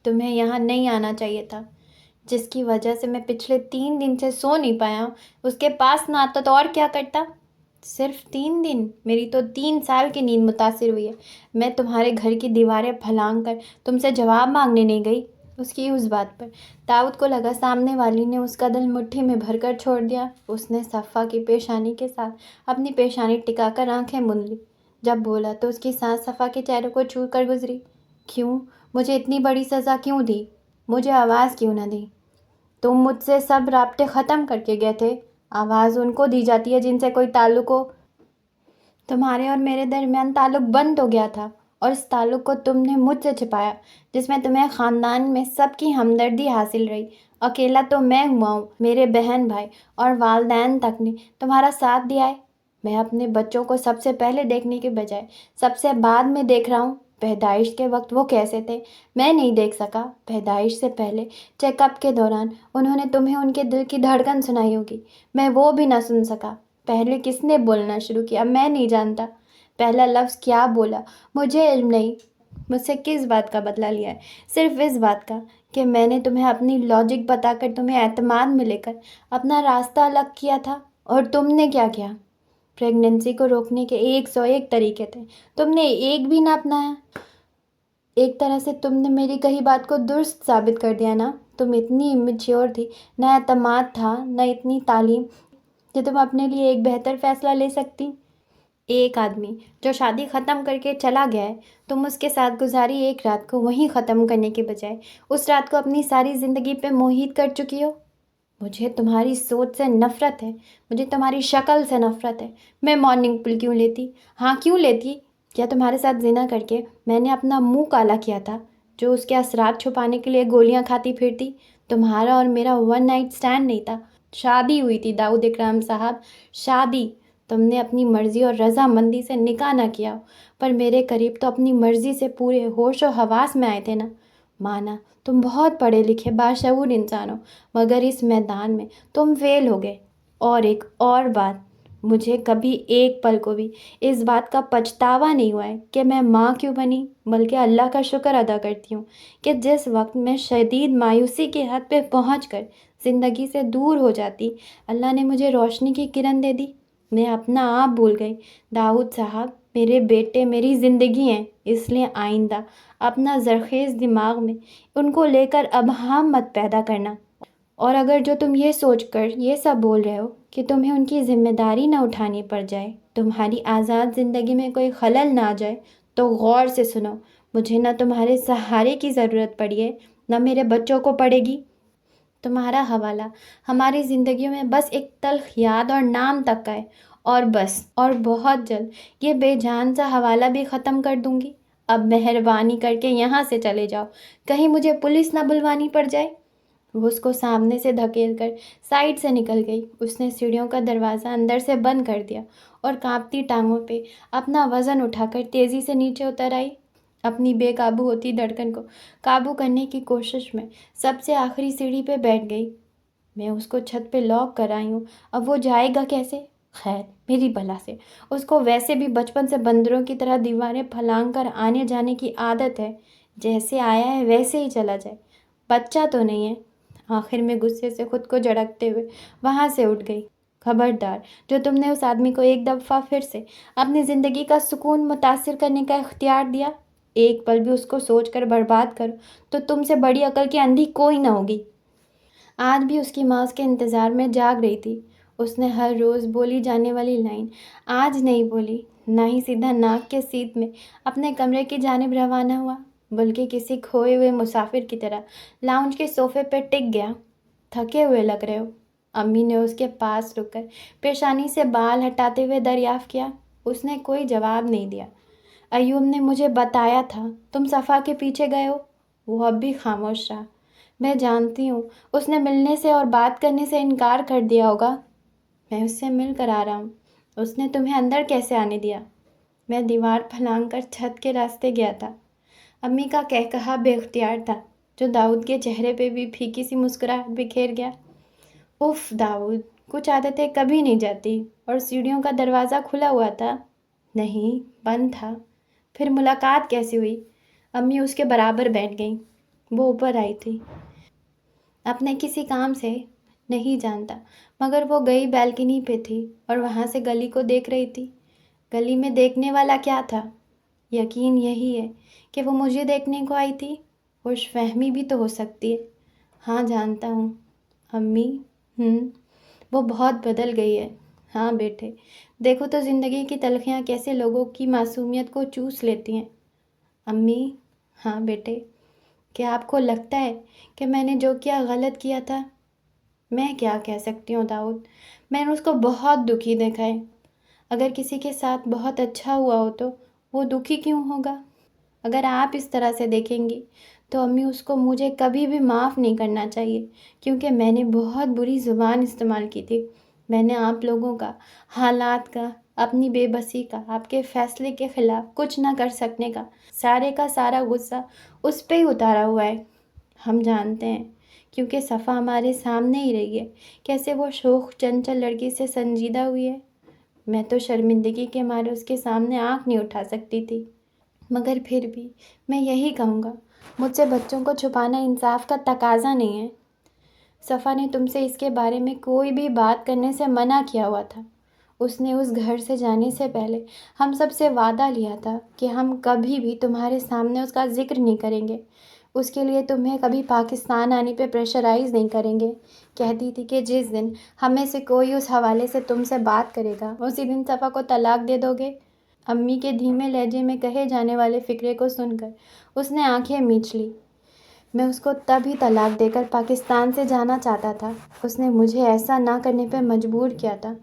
تمہیں یہاں نہیں آنا چاہیے تھا۔ جس کی وجہ سے میں پچھلے 3 دن سے سو نہیں پایا ہوں، اس کے پاس نہ آتا تو اور کیا کرتا؟ صرف 3 دن؟ میری تو 3 سال کی نیند متاثر ہوئی ہے۔ میں تمہارے گھر کی دیواریں پھلانگ کر تم سے جواب مانگنے نہیں گئی۔ اس کی اس بات پر داؤد کو لگا سامنے والی نے اس کا دل مٹھی میں بھر کر چھوڑ دیا۔ اس نے صفا کی پیشانی کے ساتھ اپنی پیشانی ٹکا کر آنکھیں موند لی۔ جب بولا تو اس کی سانس صفا کے چہرے کو چھو کر گزری۔ کیوں؟ مجھے اتنی بڑی سزا کیوں دی؟ مجھے آواز کیوں نہ دی؟ تم مجھ سے سب رابطے ختم کر کے گئے تھے۔ آواز ان کو دی جاتی ہے جن سے کوئی تعلق ہو۔ تمہارے اور میرے درمیان تعلق بند ہو گیا تھا، اور اس تعلق کو تم نے مجھ سے چھپایا، جس میں تمہیں خاندان میں سب کی ہمدردی حاصل رہی۔ اکیلا تو میں ہوا ہوں، میرے بہن بھائی اور والدین تک نے تمہارا ساتھ دیا ہے۔ میں اپنے بچوں کو سب سے پہلے دیکھنے کے بجائے سب سے بعد میں دیکھ رہا ہوں۔ پیدائش کے وقت وہ کیسے تھے میں نہیں دیکھ سکا، پیدائش سے پہلے چیک اپ کے دوران انہوں نے تمہیں ان کے دل کی دھڑکن سنائی ہوگی، میں وہ بھی نہ سن سکا۔ پہلے کس نے بولنا شروع کیا میں نہیں جانتا، پہلا لفظ کیا بولا مجھے علم نہیں۔ مجھ سے کس بات کا بدلہ لیا ہے؟ صرف اس بات کا کہ میں نے تمہیں اپنی لاجک بتا کر تمہیں اعتماد میں لے کر اپنا راستہ الگ کیا تھا، اور تم نے کیا کیا؟ پریگننسی کو روکنے کے 101 طریقے تھے، تم نے ایک بھی نہ اپنایا۔ ایک طرح سے تم نے میری کہی بات کو درست ثابت کر دیا نا۔ تم اتنی امیچیور تھی، نہ اعتماد تھا، نہ اتنی تعلیم کہ تم اپنے لیے ایک بہتر فیصلہ لے سکتی۔ ایک آدمی جو شادی ختم کر کے چلا گیا ہے، تم اس کے ساتھ گزاری ایک رات کو وہیں ختم کرنے کے بجائے اس رات کو اپنی ساری زندگی پہ محیط کر چکی ہو۔ مجھے تمہاری سوچ سے نفرت ہے، مجھے تمہاری شکل سے نفرت ہے۔ میں مارننگ پل کیوں لیتی؟ ہاں کیوں لیتی؟ کیا تمہارے ساتھ زنا کر کے میں نے اپنا منہ کالا کیا تھا جو اس کے اثرات چھپانے کے لیے گولیاں کھاتی پھرتی؟ تمہارا اور میرا 1 نائٹ اسٹینڈ نہیں تھا، شادی ہوئی تھی داؤد اکرام صاحب، شادی۔ تم نے اپنی مرضی اور رضامندی سے نکاح نہ کیا، پر میرے قریب تو اپنی مرضی سے پورے ہوش و حواس میں آئے تھے نا۔ مانا تم بہت پڑھے لکھے باشعور انسان ہو، مگر اس میدان میں تم فیل ہو گئے۔ اور ایک اور بات، مجھے کبھی ایک پل کو بھی اس بات کا پچھتاوا نہیں ہوا ہے کہ میں ماں کیوں بنی، بلکہ اللہ کا شکر ادا کرتی ہوں کہ جس وقت میں شدید مایوسی کی حد پہ پہنچ کر زندگی سے دور ہو جاتی، اللہ نے مجھے روشنی کی کرن دے دی۔ میں اپنا آپ بھول گئی۔ داؤد صاحب، میرے بیٹے میری زندگی ہیں، اس لیے آئندہ اپنا زرخیز دماغ میں ان کو لے کر ابہام مت پیدا کرنا۔ اور اگر جو تم یہ سوچ کر یہ سب بول رہے ہو کہ تمہیں ان کی ذمہ داری نہ اٹھانی پڑ جائے، تمہاری آزاد زندگی میں کوئی خلل نہ آ جائے، تو غور سے سنو۔ مجھے نہ تمہارے سہارے کی ضرورت پڑی ہے، نہ میرے بچوں کو پڑے گی۔ تمہارا حوالہ ہماری زندگیوں میں بس ایک تلخ یاد اور نام تک کا ہے، اور بس، اور بہت جلد یہ بے جان سا حوالہ بھی ختم کر دوں گی۔ اب مہربانی کر کے یہاں سے چلے جاؤ، کہیں مجھے پولیس نہ بلوانی پڑ جائے۔ وہ اس کو سامنے سے دھکیل کر سائڈ سے نکل گئی۔ اس نے سیڑھیوں کا دروازہ اندر سے بند کر دیا اور کانپتی ٹانگوں پہ اپنا وزن اٹھا کر تیزی سے نیچے اتر آئی۔ اپنی بے قابو ہوتی دھڑکن کو قابو کرنے کی کوشش میں سب سے آخری سیڑھی پہ بیٹھ گئی۔ میں اس کو چھت پہ لاک کر آئی ہوں، اب وہ جائے گا کیسے؟ خیر، میری بلا سے اس کو ویسے بھی بچپن سے بندروں کی طرح دیواریں پھلانگ کر آنے جانے کی عادت ہے، جیسے آیا ہے ویسے ہی چلا جائے، بچہ تو نہیں ہے۔ آخر میں غصے سے خود کو جھڑکتے ہوئے وہاں سے اٹھ گئی۔ خبردار، جو تم نے اس آدمی کو ایک دفعہ پھر سے اپنی زندگی کا سکون متاثر کرنے کا اختیار دیا، ایک پل بھی اس کو سوچ کر برباد کرو تو تم سے بڑی عقل کی اندھی کوئی نہ ہوگی۔ آج بھی اس کی ماں اس کے انتظار میں جاگ رہی تھی۔ اس نے ہر روز بولی جانے والی لائن آج نہیں بولی، نہ ہی سیدھا ناک کے سیٹ میں اپنے کمرے کی جانب روانہ ہوا، بلکہ کسی کھوئے ہوئے مسافر کی طرح لاؤنج کے صوفے پہ ٹک گیا۔ تھکے ہوئے لگ رہے ہو؟ امی نے اس کے پاس رک کر پیشانی سے بال ہٹاتے ہوئے دریافت کیا۔ اس نے کوئی جواب نہیں دیا۔ ایوب نے مجھے بتایا تھا تم صفا کے پیچھے گئے ہو۔ وہ اب بھی خاموش رہا۔ میں جانتی ہوں اس نے ملنے سے اور بات کرنے سے انکار کر دیا ہوگا۔ میں اس سے مل کر آ رہا ہوں۔ اس نے تمہیں اندر کیسے آنے دیا؟ میں دیوار پھلانگ کر چھت کے راستے گیا تھا۔ امی کا کہا بے اختیار تھا، جو داؤد کے چہرے پہ بھی پھیکی سی مسکراہٹ بکھیر گیا۔ اف داؤد، کچھ عادتیں کبھی نہیں جاتی۔ اور سیڑھیوں کا دروازہ کھلا ہوا تھا؟ نہیں، بند تھا۔ پھر ملاقات کیسی ہوئی؟ امی اس کے برابر بیٹھ گئیں۔ وہ اوپر آئی تھی۔ اپنے کسی کام سے؟ نہیں جانتا، مگر وہ گئی بالکنی پہ تھی اور وہاں سے گلی کو دیکھ رہی تھی۔ گلی میں دیکھنے والا کیا تھا؟ یقین یہی ہے کہ وہ مجھے دیکھنے کو آئی تھی۔ خوش فہمی بھی تو ہو سکتی ہے۔ ہاں جانتا ہوں امی۔ وہ بہت بدل گئی ہے۔ ہاں بیٹے، دیکھو تو زندگی کی تلخیاں کیسے لوگوں کی معصومیت کو چوس لیتی ہیں۔ امی۔ ہاں بیٹے۔ کیا آپ کو لگتا ہے کہ میں نے جو کیا غلط کیا تھا؟ میں کیا کہہ سکتی ہوں داؤد، میں نے اس کو بہت دکھی دیکھا ہے۔ اگر کسی کے ساتھ بہت اچھا ہوا ہو تو وہ دکھی کیوں ہوگا؟ اگر آپ اس طرح سے دیکھیں گی تو امی اس کو مجھے کبھی بھی معاف نہیں کرنا چاہیے، کیونکہ میں نے بہت بری زبان استعمال کی تھی۔ میں نے آپ لوگوں کا، حالات کا، اپنی بے بسی کا، آپ کے فیصلے کے خلاف کچھ نہ کر سکنے کا سارا غصہ اس پہ ہی اتارا ہوا ہے۔ ہم جانتے ہیں، کیونکہ صفا ہمارے سامنے ہی رہی ہے، کیسے وہ شوخ چنچل لڑکی سے سنجیدہ ہوئی ہے۔ میں تو شرمندگی کے مارے اس کے سامنے آنکھ نہیں اٹھا سکتی تھی، مگر پھر بھی میں یہی کہوں گا، مجھ سے بچوں کو چھپانا انصاف کا تقاضا نہیں ہے۔ صفا نے تم سے اس کے بارے میں کوئی بھی بات کرنے سے منع کیا ہوا تھا۔ اس نے اس گھر سے جانے سے پہلے ہم سب سے وعدہ لیا تھا کہ ہم کبھی بھی تمہارے سامنے اس کا ذکر نہیں کریں گے۔ اس کے لیے تمہیں کبھی پاکستان آنے پہ پریشرائز نہیں کریں گے۔ کہتی تھی کہ جس دن ہمیں سے کوئی اس حوالے سے تم سے بات کرے گا، اسی دن صفا کو طلاق دے دو گے۔ امی کے دھیمے لہجے میں کہے جانے والے فقرے کو سن کر اس نے آنکھیں میچ لی۔ میں اس کو تب ہی طلاق دے کر پاکستان سے جانا چاہتا تھا۔ اس نے مجھے ایسا نہ کرنے پہ مجبور کیا تھا۔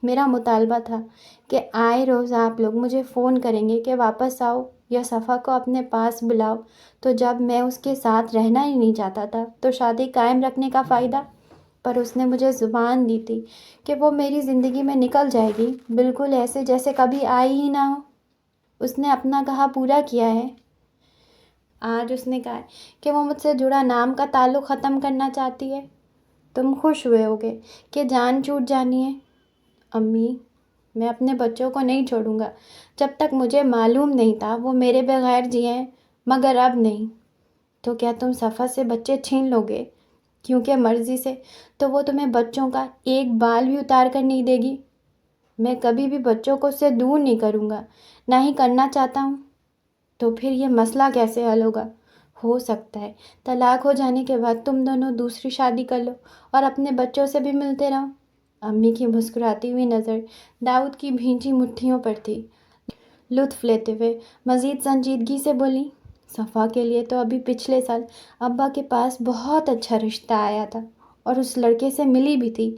میرا مطالبہ تھا کہ آئے روز آپ لوگ مجھے فون کریں گے کہ واپس آؤ یا صفا کو اپنے پاس بلاؤ، تو جب میں اس کے ساتھ رہنا ہی نہیں چاہتا تھا تو شادی قائم رکھنے کا فائدہ؟ پر اس نے مجھے زبان دی تھی کہ وہ میری زندگی میں نکل جائے گی، بالکل ایسے جیسے کبھی آئی ہی نہ ہو۔ اس نے اپنا کہا پورا کیا ہے۔ آج اس نے کہا کہ وہ مجھ سے جڑا نام کا تعلق ختم کرنا چاہتی ہے۔ تم خوش ہوئے ہوگے کہ جان چھوٹ جانی ہے؟ امی، میں اپنے بچوں کو نہیں چھوڑوں گا جب تک مجھے معلوم نہیں تھا وہ میرے بغیر جیے ہیں، مگر اب نہیں۔ تو کیا تم صفا سے بچے چھین لو گے کیونکہ مرضی سے؟ تو وہ تمہیں بچوں کا ایک بال بھی اتار کر نہیں دے گی۔ میں کبھی بھی بچوں کو اس سے دور نہیں کروں گا، نہ ہی کرنا چاہتا ہوں۔ تو پھر یہ مسئلہ کیسے حل ہوگا؟ ہو سکتا ہے طلاق ہو جانے کے بعد تم دونوں دوسری شادی کر لو اور اپنے بچوں سے بھی ملتے رہو۔ امی کی مسکراتی ہوئی نظر داؤد کی بھینچی مٹھیوں پر تھی۔ لطف لیتے ہوئے مزید سنجیدگی سے بولی، صفا کے لیے تو ابھی پچھلے سال ابا کے پاس بہت اچھا رشتہ آیا تھا اور اس لڑکے سے ملی بھی تھی۔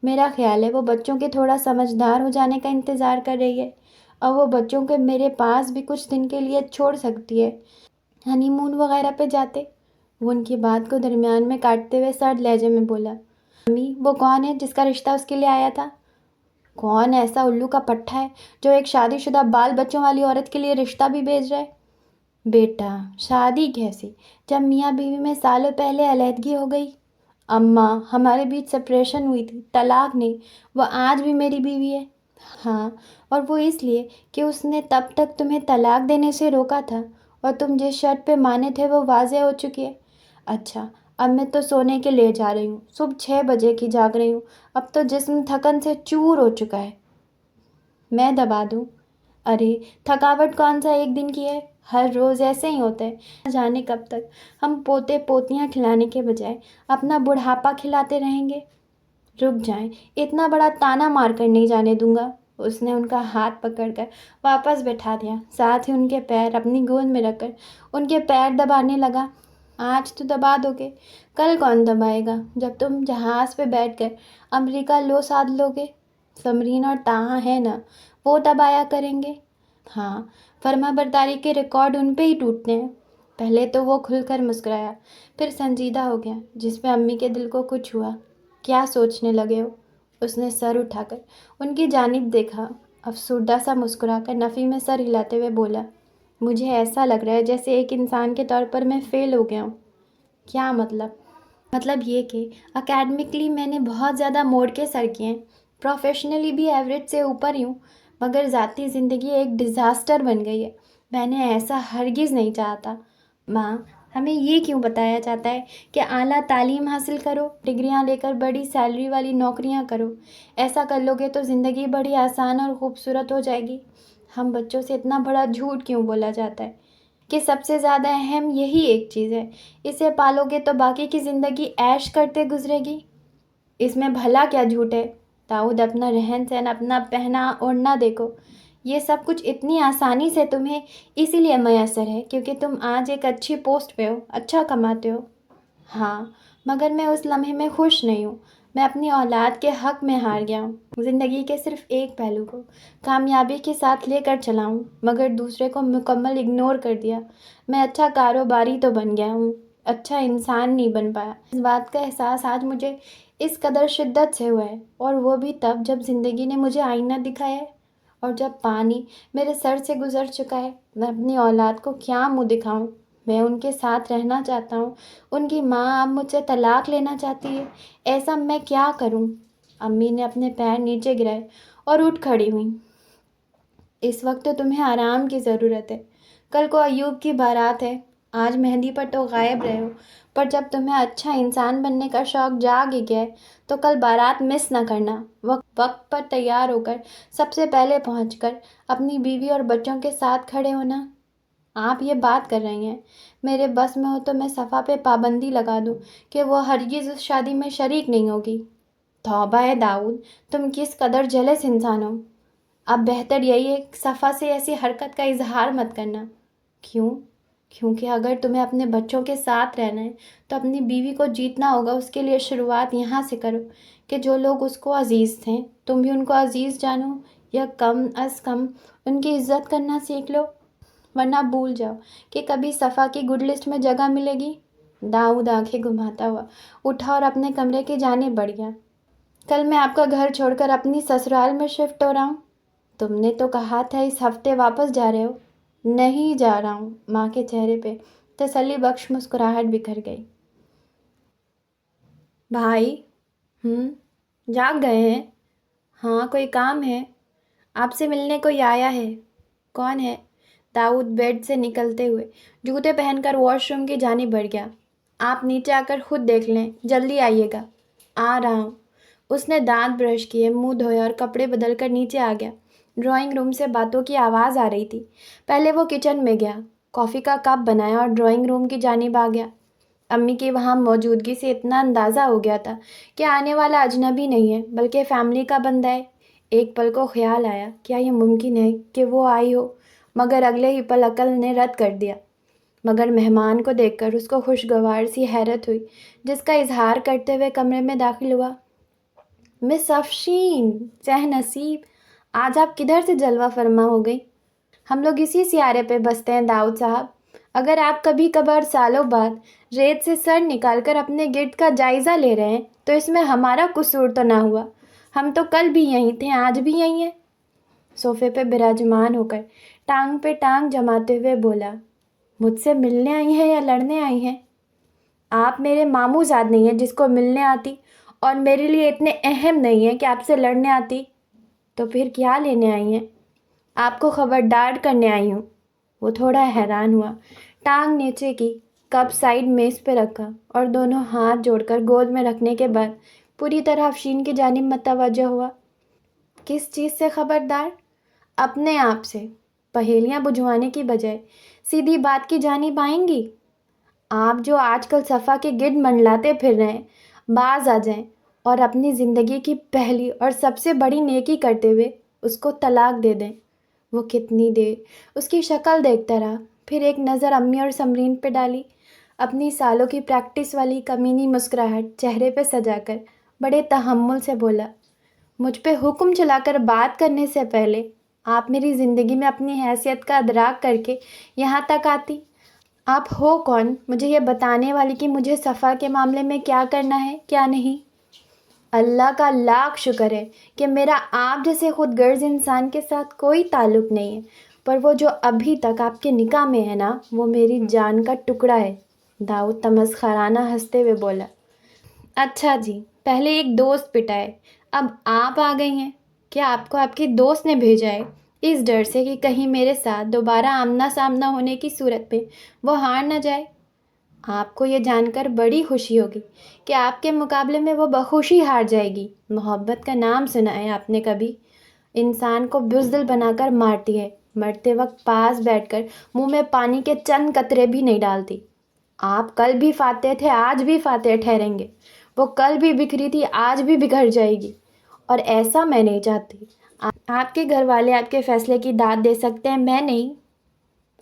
میرا خیال ہے وہ بچوں کے تھوڑا سمجھدار ہو جانے کا انتظار کر رہی ہے، اور وہ بچوں کے میرے پاس بھی کچھ دن کے لیے چھوڑ سکتی ہے، ہنی مون وغیرہ پہ جاتے۔ وہ ان کی بات کو درمیان میں کاٹتے ہوئے سرد لہجے میں بولا، امی وہ کون ہے جس کا رشتہ اس کے لیے آیا تھا؟ کون ایسا الو کا پٹھا ہے جو ایک شادی شدہ بال بچوں والی عورت کے لیے رشتہ بھی بھیج رہا ہے؟ بیٹا شادی کیسی جب میاں بیوی میں سالوں پہلے علیحدگی ہو گئی؟ اماں ہمارے بیچ سپریشن ہوئی تھی، طلاق نہیں، وہ آج بھی میری بیوی ہے۔ ہاں، اور وہ اس لیے کہ اس نے تب تک تمہیں طلاق دینے سے روکا تھا، اور تم جس شرط پہ مانے تھے وہ واضح ہو چکی ہے۔ اچھا اب میں تو سونے کے لیے جا رہی ہوں، صبح 6 بجے کی جاگ رہی ہوں، اب تو جسم تھکن سے چور ہو چکا ہے۔ میں دبا دوں؟ ارے تھکاوٹ کون سا ایک دن کی ہے، ہر روز ایسے ہی ہوتا ہے۔ نہ جانے کب تک ہم پوتے پوتیاں کھلانے کے بجائے اپنا بڑھاپا کھلاتے رہیں گے۔ رک جائیں، اتنا بڑا تانا مار کر نہیں جانے دوں گا۔ اس نے ان کا ہاتھ پکڑ کر واپس بٹھا دیا، ساتھ ہی ان کے پیر اپنی گود میں رکھ کر ان کے پیر دبانے لگا۔ آج تو دبا دو گے، کل کون دبائے گا جب تم جہاز پہ بیٹھ کر امریکہ لو ساد لو گے؟ سمرین اور تاہا ہے نا، وہ دبایا کریں گے۔ ہاں، فرما برداری کے ریکارڈ ان پہ ہی ٹوٹتے ہیں۔ پہلے تو وہ کھل کر مسکرایا، پھر سنجیدہ ہو گیا، جس پہ امی کے دل کو کچھ ہوا۔ کیا سوچنے لگے ہو؟ اس نے سر اٹھا کر ان کی جانب دیکھا، افسردہ سا مسکرا کر نفی میں سر ہلاتے ہوئے بولا، مجھے ایسا لگ رہا ہے جیسے ایک انسان کے طور پر میں فیل ہو گیا ہوں۔ کیا مطلب؟ مطلب یہ کہ اکیڈمکلی میں نے بہت زیادہ موڑ کے سر کیے ہیں، پروفیشنلی بھی ایوریج سے اوپر ہی ہوں، مگر ذاتی زندگی ایک ڈیزاسٹر بن گئی ہے۔ میں نے ایسا ہرگز نہیں چاہتا۔ ماں، ہمیں یہ کیوں بتایا جاتا ہے کہ اعلیٰ تعلیم حاصل کرو، ڈگریاں لے کر بڑی سیلری والی نوکریاں کرو، ایسا کر لو گے تو زندگی بڑی آسان اور خوبصورت ہو جائے گی؟ ہم بچوں سے اتنا بڑا جھوٹ کیوں بولا جاتا ہے کہ سب سے زیادہ اہم یہی ایک چیز ہے، اسے پالو گے تو باقی کی زندگی عیش کرتے گزرے گی؟ اس میں بھلا کیا جھوٹ ہے؟ داؤد اپنا رہن سہن، اپنا پہنا اوڑھنا دیکھو، یہ سب کچھ اتنی آسانی سے تمہیں اسی لیے میسر ہے کیونکہ تم آج ایک اچھی پوسٹ پہ ہو، اچھا کماتے ہو۔ ہاں، مگر میں اس لمحے میں خوش نہیں ہوں۔ میں اپنی اولاد کے حق میں ہار گیا ہوں، زندگی کے صرف ایک پہلو کو کامیابی کے ساتھ لے کر چلا ہوں، مگر دوسرے کو مکمل اگنور کر دیا۔ میں اچھا کاروباری تو بن گیا ہوں، اچھا انسان نہیں بن پایا۔ اس بات کا احساس آج مجھے اس قدر شدت سے ہوا ہے، اور وہ بھی تب جب زندگی نے مجھے آئینہ دکھایا ہے، اور جب پانی میرے سر سے گزر چکا ہے۔ میں اپنی اولاد کو کیا منہ دکھاؤں؟ میں ان کے ساتھ رہنا چاہتا ہوں، ان کی ماں اب مجھ سے طلاق لینا چاہتی ہے، ایسا میں کیا کروں؟ امی نے اپنے پیر نیچے گرائے اور اٹھ کھڑی ہوئیں۔ اس وقت تو تمہیں آرام کی ضرورت ہے، کل کو ایوب کی بارات ہے، آج مہندی پر تو غائب رہے ہو، پر جب تمہیں اچھا انسان بننے کا شوق جاگ ہی گیا ہے تو کل بارات مس نہ کرنا، وقت پر تیار ہو کر سب سے پہلے پہنچ کر اپنی بیوی اور بچوں کے ساتھ کھڑے ہونا۔ آپ یہ بات کر رہی ہیں، میرے بس میں ہو تو میں صفا پہ پابندی لگا دوں کہ وہ ہرگز اس شادی میں شریک نہیں ہوگی۔ توبہ ہے داؤد، تم کس قدر جیلس انسان ہو۔ اب بہتر یہی ہے کہ صفا سے ایسی حرکت کا اظہار مت کرنا۔ کیوں؟ کیونکہ اگر تمہیں اپنے بچوں کے ساتھ رہنا ہے تو اپنی بیوی کو جیتنا ہوگا۔ اس کے لیے شروعات یہاں سے کرو کہ جو لوگ اس کو عزیز تھے تم بھی ان کو عزیز جانو، یا کم از کم ان کی عزت کرنا سیکھ لو، ورنہ بھول جاؤ کہ کبھی صفا کی گڈ لسٹ میں جگہ ملے گی۔ داؤد آنکھیں گھماتا ہوا اٹھا اور اپنے کمرے کی جانب بڑھ گیا۔ کل میں آپ کا گھر چھوڑ کر اپنی سسرال میں شفٹ ہو رہا ہوں۔ تم نے تو کہا تھا اس ہفتے واپس جا رہے ہو۔ نہیں جا رہا ہوں۔ ماں کے چہرے پہ تسلی بخش مسکراہٹ بکھر گئی۔ بھائی جاگ گئے ہیں؟ ہاں کوئی کام ہے؟ آپ سے ملنے کوئی آیا ہے۔ کون ہے؟ داؤد بیڈ سے نکلتے ہوئے جوتے پہن کر واش روم کی جانب بڑھ گیا۔ آپ نیچے آ کر خود دیکھ لیں، جلدی آئیے گا۔ آ رہا ہوں۔ اس نے دانت برش کیے، منہ دھویا اور کپڑے بدل کر نیچے آ گیا۔ ڈرائنگ روم سے باتوں کی آواز آ رہی تھی۔ پہلے وہ کچن میں گیا، کافی کا کپ بنایا اور ڈرائنگ روم کی جانب آ گیا۔ امی کی وہاں موجودگی سے اتنا اندازہ ہو گیا تھا کہ آنے والا اجنبی نہیں ہے بلکہ فیملی کا بندہ ہے۔ ایک پل کو خیال آیا، کیا یہ ممکن ہے کہ وہ آئی ہو؟ مگر اگلے ہی پل عقل نے رد کر دیا۔ مگر مہمان کو دیکھ کر اس کو خوشگوار سی حیرت ہوئی، جس کا اظہار کرتے ہوئے کمرے میں داخل ہوا۔ مس افشین، سہ نصیب، آج آپ کدھر سے جلوہ فرما ہو گئی؟ ہم لوگ اسی سیارے پہ بستے ہیں داؤد صاحب۔ اگر آپ کبھی کبھار سالوں بعد ریت سے سر نکال کر اپنے گرد کا جائزہ لے رہے ہیں تو اس میں ہمارا قصور تو نہ ہوا۔ ہم تو کل بھی یہیں تھے، آج بھی یہیں ہیں۔ صوفے پہ براجمان ہو کر ٹانگ پہ ٹانگ جماتے ہوئے بولا، مجھ سے ملنے آئی ہیں یا لڑنے آئی ہیں؟ آپ میرے ماموں زاد نہیں ہیں جس کو ملنے آتی، اور میرے لیے اتنے اہم نہیں ہیں کہ آپ سے لڑنے آتی۔ تو پھر کیا لینے آئی ہیں؟ آپ کو خبردار کرنے آئی ہوں۔ وہ تھوڑا حیران ہوا، ٹانگ نیچے کی، کپ سائڈ میز پہ رکھا اور دونوں ہاتھ جوڑ کر گود میں رکھنے کے بعد پوری طرح افشین کی جانب متوجہ ہوا۔ کس چیز سے خبردار؟ اپنے آپ سے۔ پہیلیاں بجھوانے کی بجائے سیدھی بات کی جانب آئیں گی؟ آپ جو آج کل صفا کے گرد منڈلاتے پھر رہے ہیں، باز آ جائیں اور اپنی زندگی کی پہلی اور سب سے بڑی نیکی کرتے ہوئے اس کو طلاق دے دیں۔ وہ کتنی دیر اس کی شکل دیکھتا رہا، پھر ایک نظر امی اور سمرین پہ ڈالی، اپنی سالوں کی پریکٹس والی کمینی مسکراہٹ چہرے پہ سجا کر بڑے تحمل سے بولا، مجھ پہ حکم چلا کر بات کرنے سے پہلے آپ میری زندگی میں اپنی حیثیت کا ادراک کر کے یہاں تک آتی۔ آپ ہو کون مجھے یہ بتانے والی کہ مجھے صفا کے معاملے میں کیا کرنا ہے کیا نہیں؟ اللہ کا لاکھ شکر ہے کہ میرا آپ جیسے خود غرض انسان کے ساتھ کوئی تعلق نہیں ہے، پر وہ جو ابھی تک آپ کے نکاح میں ہے نا، وہ میری جان کا ٹکڑا ہے۔ داؤد تمسخرانہ ہنستے ہوئے بولا، اچھا جی، پہلے ایک دوست پٹائے، اب آپ آ گئی ہیں۔ کیا آپ کو آپ کی دوست نے بھیجا ہے، اس ڈر سے کہ کہیں میرے ساتھ دوبارہ آمنا سامنا ہونے کی صورت میں وہ ہار نہ جائے؟ آپ کو یہ جان کر بڑی خوشی ہوگی کہ آپ کے مقابلے میں وہ بخوشی ہار جائے گی۔ محبت کا نام سنا ہے آپ نے کبھی؟ انسان کو بزدل بنا کر مارتی ہے، مرتے وقت پاس بیٹھ کر منہ میں پانی کے چند قطرے بھی نہیں ڈالتی۔ آپ کل بھی فاتح تھے، آج بھی فاتح ٹھہریں گے۔ وہ کل بھی بکھری تھی، آج بھی بکھر جائے گی، اور ایسا میں نہیں چاہتی۔ آپ کے گھر والے آپ کے فیصلے کی داد دے سکتے ہیں، میں نہیں۔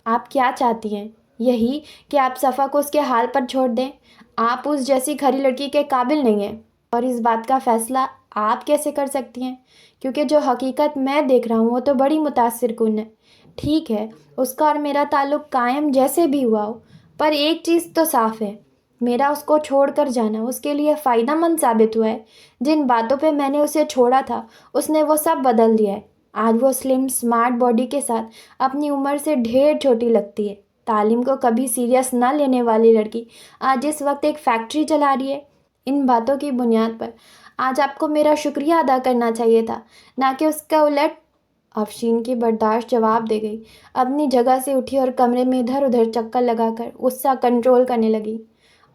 آپ کیا چاہتی ہیں؟ یہی کہ آپ صفا کو اس کے حال پر چھوڑ دیں؟ آپ اس جیسی کھری لڑکی کے قابل نہیں ہیں، اور اس بات کا فیصلہ آپ کیسے کر سکتی ہیں؟ کیونکہ جو حقیقت میں دیکھ رہا ہوں وہ تو بڑی متاثر کن ہے۔ ٹھیک ہے، اس کا اور میرا تعلق قائم جیسے بھی ہوا ہو، پر ایک چیز تو صاف ہے، میرا اس کو چھوڑ کر جانا اس کے لیے فائدہ مند ثابت ہوا ہے۔ جن باتوں پہ میں نے اسے چھوڑا تھا اس نے وہ سب بدل دیا ہے۔ آج وہ سلم سمارٹ باڈی کے ساتھ اپنی عمر سے ڈھیر چھوٹی لگتی ہے۔ تعلیم کو کبھی سیریس نہ لینے والی لڑکی آج اس وقت ایک فیکٹری چلا رہی ہے۔ ان باتوں کی بنیاد پر آج آپ کو میرا شکریہ ادا کرنا چاہیے تھا، نہ کہ اس کا الٹ۔ افشین کی برداشت جواب دے گئی، اپنی جگہ سے اٹھی اور کمرے میں ادھر ادھر چکر لگا کر غصہ کنٹرول کرنے لگی۔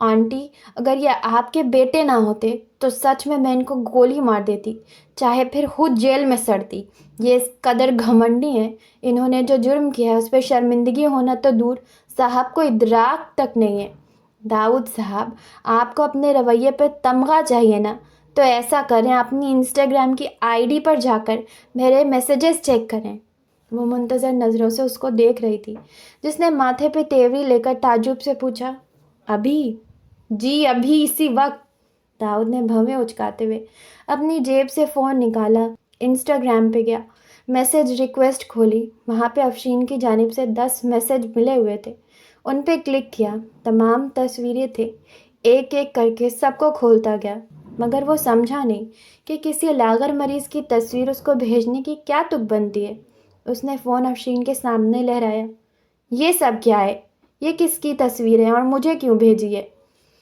آنٹی، اگر یہ آپ کے بیٹے نہ ہوتے تو سچ میں ان کو گولی مار دیتی، چاہے پھر خود جیل میں سڑتی۔ یہ اس قدر گھمنڈی ہیں، انہوں نے جو جرم کیا ہے اس پہ شرمندگی ہونا تو دور، صاحب کو ادراک تک نہیں ہے۔ داؤد صاحب، آپ کو اپنے رویے پہ تمغہ چاہیے نا، تو ایسا کریں، اپنی انسٹاگرام کی ID پر جا کر میرے میسیجز چیک کریں۔ وہ منتظر نظروں سے اس کو دیکھ رہی تھی، جس نے ماتھے پہ تیوری لے کر تعجب سے پوچھا، ابھی؟ جی ابھی، اسی وقت۔ داؤد نے بھویں اچکاتے ہوئے اپنی جیب سے فون نکالا، انسٹاگرام پہ گیا، میسیج ریکویسٹ کھولی۔ وہاں پہ افشین کی جانب سے 10 میسیج ملے ہوئے تھے۔ ان پہ کلک کیا، تمام تصویریں تھے، ایک ایک کر کے سب کو کھولتا گیا، مگر وہ سمجھا نہیں کہ کسی لاغر مریض کی تصویر اس کو بھیجنے کی کیا تک بنتی ہے۔ اس نے فون افشین کے سامنے لہرایا، یہ سب کیا ہے؟ یہ کس کی تصویر ہے اور مجھے کیوں بھیجی ہے؟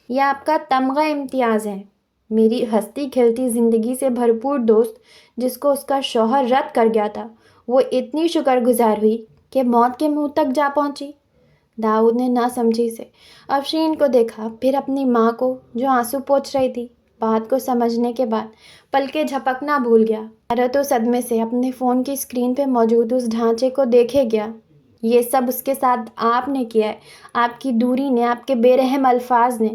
یہ آپ کا تمغہ امتیاز ہے۔ میری ہستی کھیلتی زندگی سے بھرپور دوست جس کو اس کا شوہر رد کر گیا تھا، وہ اتنی شکر گزار ہوئی کہ موت کے منہ تک جا پہنچی۔ داؤد نے نہ سمجھی سے افشین کو دیکھا، پھر اپنی ماں کو جو آنسو پوچھ رہی تھی۔ بات کو سمجھنے کے بعد پلکیں جھپکنا بھول گیا۔ حیرت و صدمے سے اپنے فون کی اسکرین پہ موجود اس ڈھانچے کو دیکھے گیا۔ یہ سب اس کے ساتھ آپ نے کیا ہے، آپ کی دوری نے، آپ کے بے رحم الفاظ نے،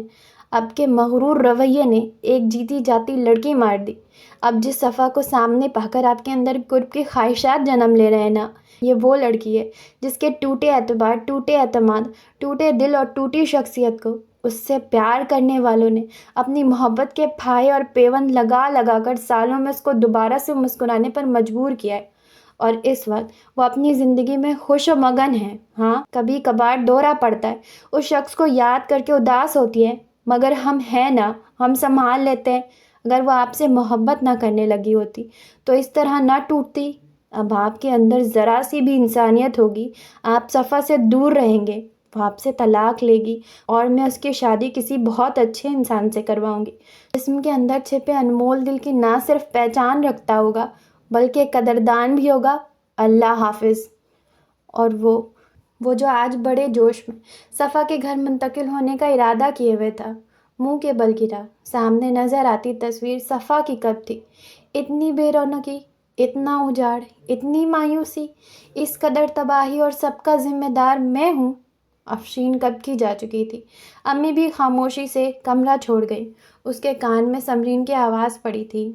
آپ کے مغرور رویے نے ایک جیتی جاتی لڑکی مار دی۔ اب جس صفا کو سامنے پا کر آپ کے اندر قرب کی خواہشات جنم لے رہے ہیں نا، یہ وہ لڑکی ہے جس کے ٹوٹے اعتبار، ٹوٹے اعتماد، ٹوٹے دل اور ٹوٹی شخصیت کو اس سے پیار کرنے والوں نے اپنی محبت کے پھائے اور پیوند لگا لگا کر سالوں میں اس کو دوبارہ سے مسکرانے پر مجبور کیا ہے، اور اس وقت وہ اپنی زندگی میں خوش و مگن ہے۔ ہاں، کبھی کبھار دورہ پڑتا ہے، اس شخص کو یاد کر کے اداس ہوتی ہے، مگر ہم ہیں نا، ہم سنبھال لیتے ہیں۔ اگر وہ آپ سے محبت نہ کرنے لگی ہوتی تو اس طرح نہ ٹوٹتی۔ اب آپ کے اندر ذرا سی بھی انسانیت ہوگی، آپ صفا سے دور رہیں گے، وہ آپ سے طلاق لے گی اور میں اس کی شادی کسی بہت اچھے انسان سے کرواؤں گی، جسم کے اندر چھپے انمول دل کی نہ صرف پہچان رکھتا ہوگا بلکہ قدردان بھی ہوگا۔ اللہ حافظ۔ اور وہ جو آج بڑے جوش میں صفا کے گھر منتقل ہونے کا ارادہ کیے ہوئے تھا، منہ کے بل گرا۔ سامنے نظر آتی تصویر صفا کی کب تھی، اتنی بے رونقی، اتنا اجاڑ، اتنی مایوسی، اس قدر تباہی، اور سب کا ذمہ دار میں ہوں۔ افشین کب کی جا چکی تھی۔ امی بھی خاموشی سے کمرہ چھوڑ گئی۔ اس کے کان میں سمرین کی آواز پڑی تھی،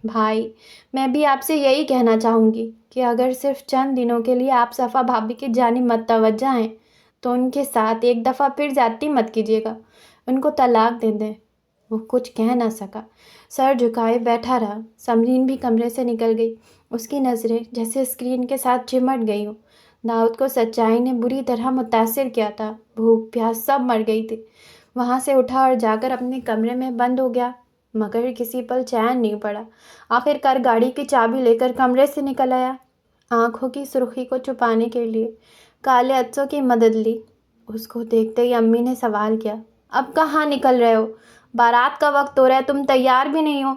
بھائی، میں بھی آپ سے یہی کہنا چاہوں گی کہ اگر صرف چند دنوں کے لیے آپ صفا بھابھی کی جانب متوجہ ہیں تو ان کے ساتھ ایک دفعہ پھر زیادتی مت کیجیے گا، ان کو طلاق دے دیں۔ وہ کچھ کہہ نہ سکا، سر جھکائے بیٹھا رہا۔ سمرین بھی کمرے سے نکل گئی، اس کی نظریں جیسے اسکرین کے ساتھ چمٹ گئی ہوں۔ داؤد کو سچائی نے بری طرح متاثر کیا تھا، بھوک پیاس سب مر گئی تھی۔ وہاں سے اٹھا اور جا کر اپنے کمرے میں بند ہو گیا، مگر کسی پل چین نہیں پڑا۔ آخر کار گاڑی کی چابی لے کر کمرے سے نکل آیا، آنکھوں کی سرخی کو چھپانے کے لیے کالے عدسوں کی مدد لی۔ اس کو دیکھتے ہی امی نے سوال کیا، اب کہاں نکل رہے ہو؟ بارات کا وقت ہو رہا ہے، تم تیار بھی نہیں ہو۔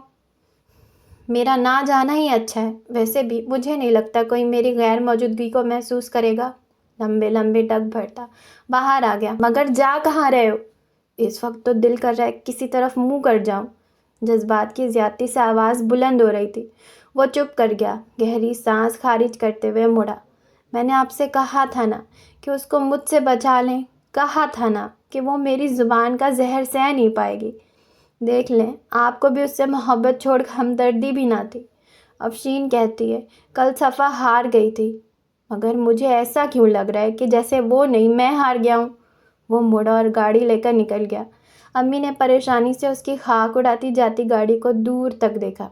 میرا نہ جانا ہی اچھا ہے، ویسے بھی مجھے نہیں لگتا کوئی میری غیر موجودگی کو محسوس کرے گا۔ لمبے لمبے ڈگ بھرتا باہر آ گیا، مگر جا کہاں رہے ہو؟ اس وقت تو دل کر رہا ہے کسی طرف منہ کر جاؤں۔ جذبات کی زیادتی سے آواز بلند ہو رہی تھی۔ وہ چپ کر گیا، گہری سانس خارج کرتے ہوئے مڑا۔ میں نے آپ سے کہا تھا نا کہ اس کو مجھ سے بچا لیں، کہا تھا نا کہ وہ میری زبان کا زہر سہ نہیں پائے گی۔ دیکھ لیں، آپ کو بھی اس سے محبت چھوڑ ہمدردی بھی نہ تھی۔ افشین کہتی ہے کل صفا ہار گئی تھی، مگر مجھے ایسا کیوں لگ رہا ہے کہ جیسے وہ نہیں، میں ہار گیا ہوں۔ وہ مڑا اور گاڑی لے کر نکل گیا۔ امی نے پریشانی سے اس کی خاک اڑاتی جاتی گاڑی کو دور تک دیکھا۔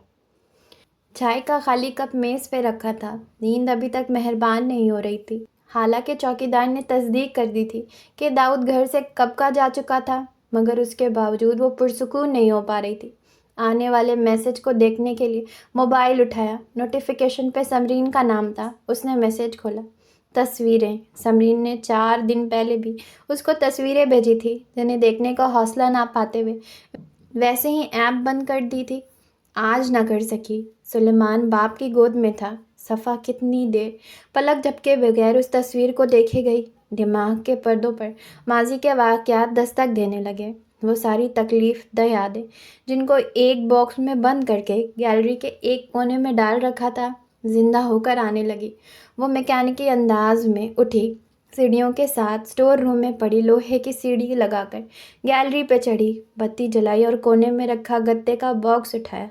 چائے کا خالی کپ میز پہ رکھا تھا، نیند ابھی تک مہربان نہیں ہو رہی تھی۔ حالانکہ چوکیدار نے تصدیق کر دی تھی کہ داؤد گھر سے کب کا جا چکا تھا، مگر اس کے باوجود وہ پرسکون نہیں ہو پا رہی تھی۔ آنے والے میسج کو دیکھنے کے لیے موبائل اٹھایا، نوٹیفیکیشن پہ سمرین کا نام تھا۔ اس نے میسج کھولا، تصویریں۔ سمرین نے 4 دن پہلے بھی اس کو تصویریں بھیجی تھی جنہیں دیکھنے کا حوصلہ نہ پاتے ہوئے ویسے ہی ایپ بند کر دی تھی۔ آج نہ کر سکی۔ سلیمان باپ کی گود میں تھا۔ صفا کتنی دیر پلک جھپکے بغیر اس تصویر کو دیکھے گئی۔ دماغ کے پردوں پر ماضی کے واقعات دستک دینے لگے، وہ ساری تکلیف دہ یادیں جن کو ایک باکس میں بند کر کے گیلری کے ایک کونے میں ڈال رکھا تھا، زندہ ہو کر آنے لگی۔ وہ میکینکی انداز میں اٹھی، سیڑھیوں کے ساتھ اسٹور روم میں پڑی لوہے کی سیڑھی لگا کر گیلری پہ چڑھی، بتی جلائی اور کونے میں رکھا گتے کا باکس اٹھایا۔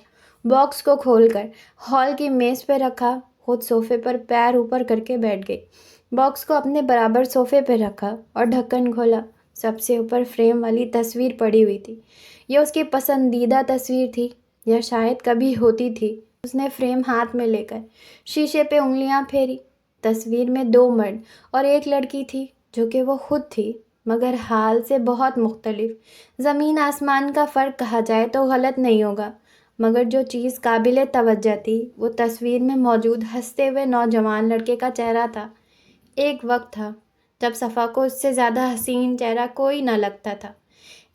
باکس کو کھول کر ہال کی میز پہ رکھا، خود صوفے پر پیر اوپر کر کے بیٹھ گئی۔ باکس کو اپنے برابر صوفے پہ رکھا اور ڈھکن کھولا۔ سب سے اوپر فریم والی تصویر پڑی ہوئی تھی۔ یہ اس کی پسندیدہ تصویر تھی، یا شاید کبھی ہوتی تھی۔ اس نے فریم ہاتھ میں لے کر شیشے پہ انگلیاں پھیری۔ تصویر میں 2 مرد اور ایک لڑکی تھی جو کہ وہ خود تھی، مگر حال سے بہت مختلف۔ زمین آسمان کا فرق کہا جائے تو غلط نہیں ہوگا، مگر جو چیز قابل توجہ تھی وہ تصویر میں موجود ہنستے ہوئے نوجوان لڑکے کا چہرہ تھا۔ ایک وقت تھا جب صفا کو اس سے زیادہ حسین چہرہ کوئی نہ لگتا تھا۔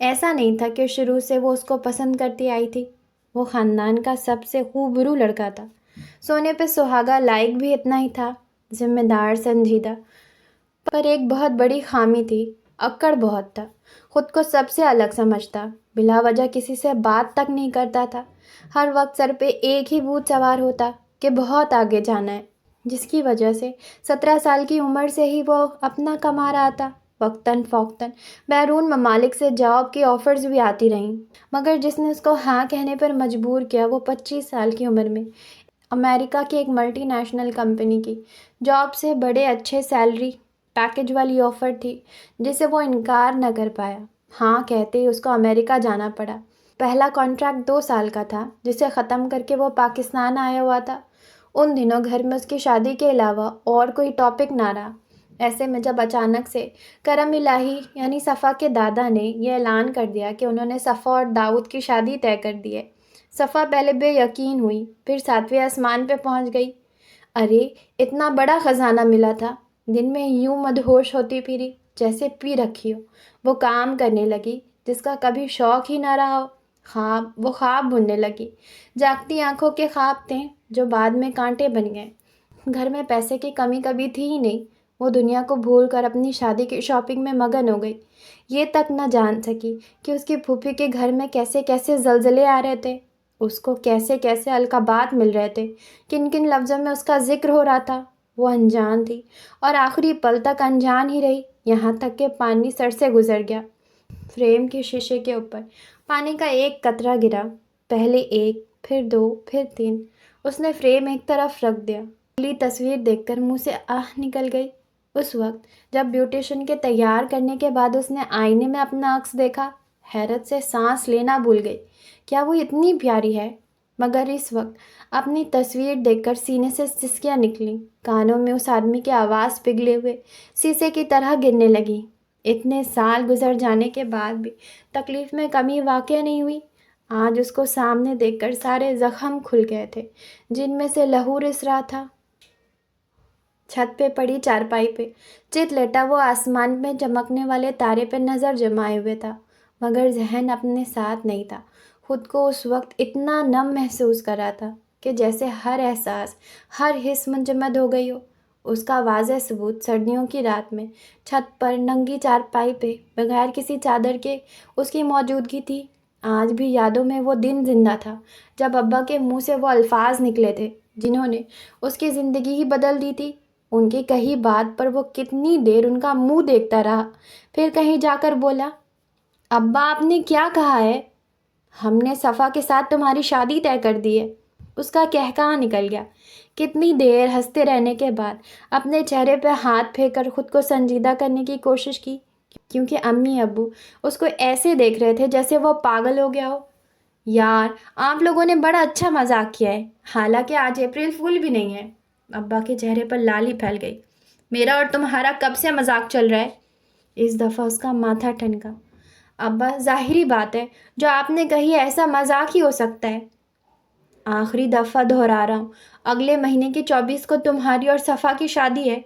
ایسا نہیں تھا کہ شروع سے وہ اس کو پسند کرتی آئی تھی، وہ خاندان کا سب سے خوبرو لڑکا تھا، سونے پہ سہاگا لائق بھی اتنا ہی تھا، ذمہ دار، سنجیدہ۔ پر ایک بہت بڑی خامی تھی، اکڑ بہت تھا، خود کو سب سے الگ سمجھتا، بلا وجہ کسی سے بات تک نہیں کرتا تھا، ہر وقت سر پہ ایک ہی بھوت سوار ہوتا کہ بہت آگے جانا ہے، جس کی وجہ سے 17 سال کی عمر سے ہی وہ اپنا کما رہا تھا۔ وقتاً فوقتاً بیرون ممالک سے جاب کی آفرز بھی آتی رہیں، مگر جس نے اس کو ہاں کہنے پر مجبور کیا وہ 25 سال کی عمر میں امریکہ کی ایک ملٹی نیشنل کمپنی کی جاب سے بڑے اچھے سیلری پیکج والی آفر تھی، جسے وہ انکار نہ کر پایا۔ ہاں کہتے ہی اس کو امریکہ جانا پڑا۔ پہلا کانٹریکٹ 2 سال کا تھا، جسے ختم کر کے وہ پاکستان آیا ہوا تھا۔ ان دنوں گھر میں اس کی شادی کے علاوہ اور کوئی ٹاپک نہ رہا۔ ایسے میں جب اچانک سے کرم الہی یعنی صفا کے دادا نے یہ اعلان کر دیا کہ انہوں نے صفا اور داؤد کی شادی طے کر دی ہے، صفا پہلے بے یقین ہوئی، پھر 7ویں آسمان پہ پہنچ گئی۔ ارے اتنا بڑا خزانہ ملا تھا! دن میں یوں مدہوش ہوتی پھری جیسے پی رکھی ہو۔ وہ کام کرنے لگی جس کا کبھی شوق ہی نہ رہا ہو، وہ خواب بننے لگی، جاگتی آنکھوں کے خواب تھے جو بعد میں کانٹے بن گئے۔ گھر میں پیسے کی کمی کبھی تھی ہی نہیں، وہ دنیا کو بھول کر اپنی شادی کی شاپنگ میں مگن ہو گئی، یہ تک نہ جان سکی کہ اس کی پھوپھی کے گھر میں کیسے کیسے زلزلے آ رہے تھے، اس کو کیسے کیسے القابات مل رہے تھے، کن کن لفظوں میں اس کا ذکر ہو رہا تھا۔ وہ انجان تھی اور آخری پل تک انجان ہی رہی، یہاں تک کہ پانی سر سے گزر گیا۔ فریم کے شیشے کے اوپر پانی کا ایک قطرہ گرا، پہلے 1، پھر 2، پھر 3۔ اس نے فریم ایک طرف رکھ دیا۔ اگلی تصویر دیکھ کر منہ سے آہ نکل گئی۔ اس وقت جب بیوٹیشن کے تیار کرنے کے بعد اس نے آئینے میں اپنا عکس دیکھا، حیرت سے سانس لینا بھول گئی۔ کیا وہ اتنی پیاری ہے؟ مگر اس وقت اپنی تصویر دیکھ کر سینے سے سسکیاں نکلیں، کانوں میں اس آدمی کی آواز پگھلے ہوئے شیشے کی طرح گرنے لگی۔ اتنے سال گزر جانے کے بعد بھی تکلیف میں کمی واقع نہیں ہوئی۔ آج اس کو سامنے دیکھ کر سارے زخم کھل گئے تھے جن میں سے لہو رس رہا تھا۔ چھت پہ پڑی چارپائی پہ چت لیٹا وہ آسمان میں چمکنے والے تارے پہ نظر جمائے ہوئے تھا، مگر ذہن اپنے ساتھ نہیں تھا۔ خود کو اس وقت اتنا نم محسوس کر رہا تھا کہ جیسے ہر احساس، ہر حس منجمد ہو گئی ہو۔ اس کا واضح ثبوت سردیوں کی رات میں چھت پر ننگی چارپائی پہ بغیر کسی چادر کے اس کی موجودگی تھی۔ آج بھی یادوں میں وہ دن زندہ تھا جب ابا کے منہ سے وہ الفاظ نکلے تھے جنہوں نے اس کی زندگی ہی بدل دی تھی۔ ان کی کہی بات پر وہ کتنی دیر ان کا منہ دیکھتا رہا، پھر کہیں جا کر بولا، ابا آپ نے کیا کہا ہے؟ ہم نے صفا کے ساتھ تمہاری شادی طے کر دی ہے۔ اس کا قہقہہ نکل گیا۔ کتنی دیر ہنستے رہنے کے بعد اپنے چہرے پہ ہاتھ پھیر کر خود کو سنجیدہ کرنے کی کوشش کی، کیونکہ امی ابو اس کو ایسے دیکھ رہے تھے جیسے وہ پاگل ہو گیا ہو۔ یار آپ لوگوں نے بڑا اچھا مذاق کیا ہے، حالانکہ آج اپریل فول بھی نہیں ہے۔ ابا کے چہرے پر لالی پھیل گئی۔ میرا اور تمہارا کب سے مذاق چل رہا ہے؟ اس دفعہ اس کا ماتھا ٹھنکا۔ ابا ظاہری بات ہے، جو آپ نے کہی ایسا مذاق ہی ہو سکتا ہے۔ آخری دفعہ دہرا رہا ہوں، اگلے مہینے کی 24 کو تمہاری اور صفا کی شادی ہے۔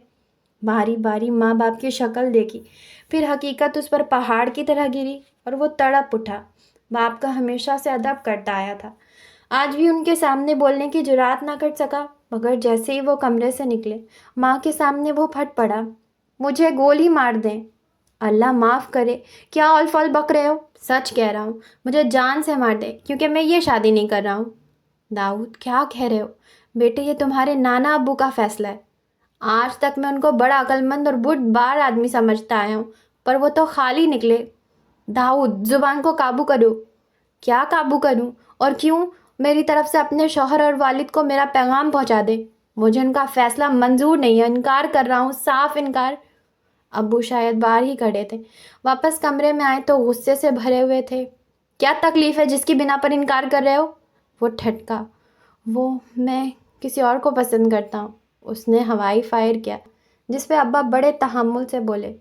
باری باری ماں باپ کی شکل دیکھی، پھر حقیقت اس پر پہاڑ کی طرح گری اور وہ تڑپ اٹھا۔ باپ کا ہمیشہ سے ادب کرتا آیا تھا، آج بھی ان کے سامنے بولنے کی جرات نہ کر سکا، مگر جیسے ہی وہ کمرے سے نکلے ماں کے سامنے وہ پھٹ پڑا، مجھے گولی مار دیں۔ اللہ معاف کرے، کیا اول فول بک رہے ہو؟ سچ کہہ رہا ہوں، مجھے جان سے مار دے، کیونکہ میں یہ شادی نہیں کر رہا ہوں۔ داؤد کیا کہہ رہے ہو بیٹے؟ یہ تمہارے نانا ابو کا فیصلہ ہے۔ آج تک میں ان کو بڑا عقلمند اور بردبار آدمی سمجھتا آیا ہوں، پر وہ تو خالی نکلے۔ داؤد زبان کو قابو کرو۔ کیا قابو کروں اور کیوں؟ میری طرف سے اپنے شوہر اور والد کو میرا پیغام پہنچا دے، مجھے ان کا فیصلہ منظور نہیں ہے، انکار کر رہا ہوں، صاف انکار۔ ابو شاید باہر ہی کھڑے تھے، واپس کمرے میں آئے تو غصے سے بھرے ہوئے تھے۔ کیا تکلیف ہے جس کی بنا پر انکار کر رہے ہو؟ وہ ٹھٹکا۔ میں کسی اور کو پسند کرتا ہوں۔ اس نے ہوائی فائر کیا، جس پہ ابا بڑے تحمل سے بولے،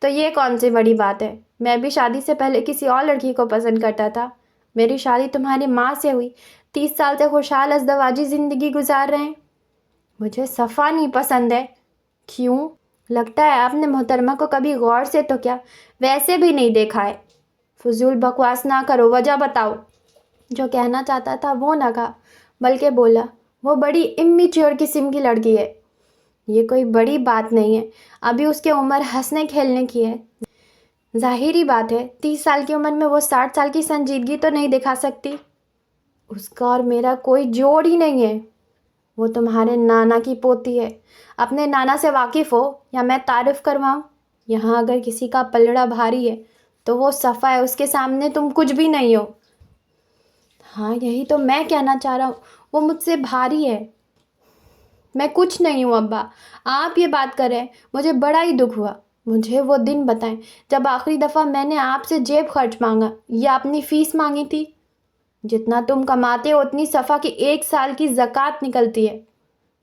تو یہ کون سی بڑی بات ہے؟ میں بھی شادی سے پہلے کسی اور لڑکی کو پسند کرتا تھا۔ میری شادی تمہاری ماں سے ہوئی، 30 سال سے خوشحال ازدواجی زندگی گزار رہے ہیں۔ مجھے صفا نہیں پسند ہے۔ کیوں؟ لگتا ہے آپ نے محترمہ کو کبھی غور سے تو کیا ویسے بھی نہیں دیکھا ہے۔ فضول بکواس نہ کرو، وجہ بتاؤ۔ جو کہنا چاہتا تھا وہ نہ کہا، بلکہ بولا، وہ بڑی امیچیور قسم کی لڑکی ہے۔ یہ کوئی بڑی بات نہیں ہے، ابھی اس کی عمر ہنسنے کھیلنے کی ہے۔ ظاہری بات ہے 30 سال کی عمر میں وہ 60 سال کی سنجیدگی تو نہیں دکھا سکتی۔ اس کا اور میرا کوئی جوڑ ہی نہیں ہے۔ وہ تمہارے نانا کی پوتی ہے۔ اپنے نانا سے واقف ہو یا میں تعارف کرواؤں؟ یہاں اگر کسی کا پلڑا بھاری ہے تو وہ صفا ہے، اس کے سامنے تم کچھ بھی نہیں ہو۔ ہاں یہی تو میں کہنا چاہ رہا ہوں، وہ مجھ سے بھاری ہے۔ میں کچھ نہیں ہوں ابا، آپ یہ بات کر رہے ہیں، مجھے بڑا ہی دکھ ہوا۔ مجھے وہ دن بتائیں جب آخری دفعہ میں نے آپ سے جیب خرچ مانگا یا اپنی فیس مانگی تھی۔ جتنا تم کماتے ہو اتنی صفا کی 1 سال کی زکوٰۃ نکلتی ہے۔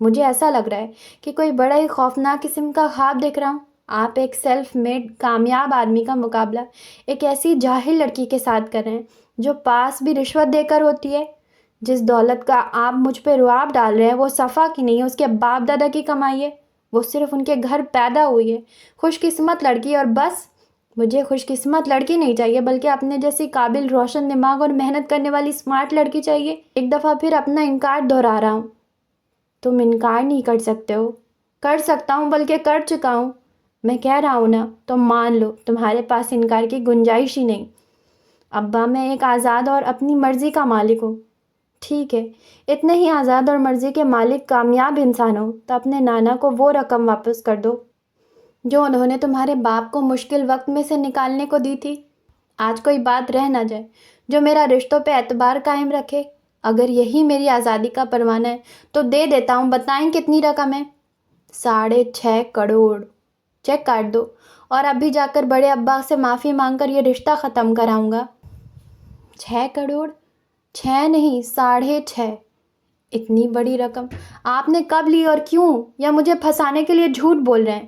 مجھے ایسا لگ رہا ہے کہ کوئی بڑا ہی خوفناک قسم کا خواب دیکھ رہا ہوں۔ آپ ایک سیلف میڈ کامیاب آدمی کا مقابلہ ایک ایسی جاہل لڑکی کے ساتھ کر رہے ہیں جو پاس بھی رشوت دے کر ہوتی ہے۔ جس دولت کا آپ مجھ پہ رعب ڈال رہے ہیں وہ صفا کی نہیں ہے، اس کے باپ دادا کی کمائی ہے۔ وہ صرف ان کے گھر پیدا ہوئی ہے، خوش قسمت لڑکی، اور بس۔ مجھے خوش قسمت لڑکی نہیں چاہیے، بلکہ اپنے جیسی قابل، روشن دماغ اور محنت کرنے والی اسمارٹ لڑکی چاہیے۔ ایک دفعہ پھر اپنا انکار دہرا رہا ہوں۔ تم انکار نہیں کر سکتے ہو۔ کر سکتا ہوں، بلکہ کر چکا ہوں۔ میں کہہ رہا ہوں نا، تو مان لو تمہارے پاس انکار کی گنجائش ہی نہیں۔ ابا میں ایک آزاد اور اپنی مرضی کا مالک ہوں۔ ٹھیک ہے، اتنے ہی آزاد اور مرضی کے مالک کامیاب انسان ہو تو اپنے نانا کو وہ رقم واپس کر دو جو انہوں نے تمہارے باپ کو مشکل وقت میں سے نکالنے کو دی تھی۔ آج کوئی بات رہ نہ جائے جو میرا رشتوں پہ اعتبار قائم رکھے۔ اگر یہی میری آزادی کا پروانہ ہے تو دے دیتا ہوں۔ بتائیں کتنی رقم ہے؟ 6.5 کروڑ۔ چیک کاٹ دو، اور ابھی جا کر بڑے ابا سے معافی مانگ کر یہ رشتہ ختم کراؤں گا۔ 6 کروڑ؟ 6 نہیں، 6.5۔ اتنی بڑی رقم آپ نے کب لی اور کیوں؟ یا مجھے پھنسانے کے لیے جھوٹ بول رہے ہیں؟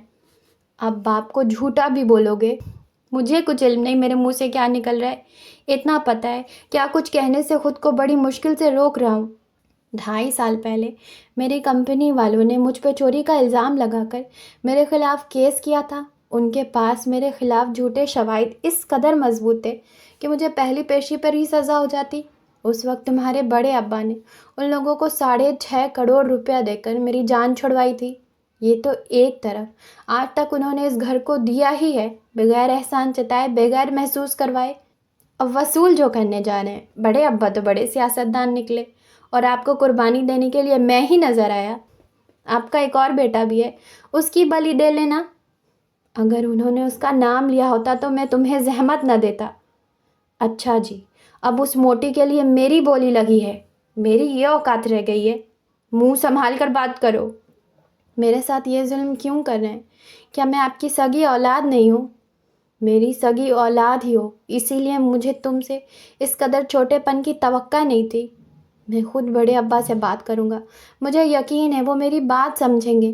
اب باپ کو جھوٹا بھی بولو گے؟ مجھے کچھ علم نہیں میرے منہ سے کیا نکل رہا ہے۔ اتنا پتہ ہے کیا کچھ کہنے سے خود کو بڑی مشکل سے روک رہا ہوں۔ 2.5 سال پہلے میری کمپنی والوں نے مجھ پہ چوری کا الزام لگا کر میرے خلاف کیس کیا تھا۔ ان کے پاس میرے خلاف جھوٹے شواہد اس قدر مضبوط تھے کہ مجھے پہلی پیشی پر ہی سزا ہو جاتی۔ اس وقت تمہارے بڑے ابا نے ان لوگوں کو 6.5 کروڑ روپیہ دے کر میری جان چھڑوائی تھی۔ یہ تو ایک طرف آج تک انہوں نے اس گھر کو دیا ہی ہے، بغیر احسان جتائے، بغیر محسوس کروائے۔ اب وصول جو کرنے جا رہے ہیں۔ بڑے ابا تو بڑے سیاستدان نکلے، اور آپ کو قربانی دینے کے لیے میں ہی نظر آیا۔ آپ کا ایک اور بیٹا بھی ہے، اس کی بلی دے لینا۔ اگر انہوں نے اس کا نام لیا ہوتا تو میں تمہیں زحمت نہ دیتا۔ اچھا جی، اب اس موٹی کے لیے میری بولی لگی ہے، میری یہ اوقات رہ گئی ہے۔ منہ سنبھال کر بات کرو۔ میرے ساتھ یہ ظلم کیوں کر رہے ہیں؟ کیا میں آپ کی سگی اولاد نہیں ہوں؟ میری سگی اولاد ہی ہو، اسی لیے مجھے تم سے اس قدر چھوٹے پن کی توقع نہیں تھی۔ میں خود بڑے ابا سے بات کروں گا، مجھے یقین ہے وہ میری بات سمجھیں گے۔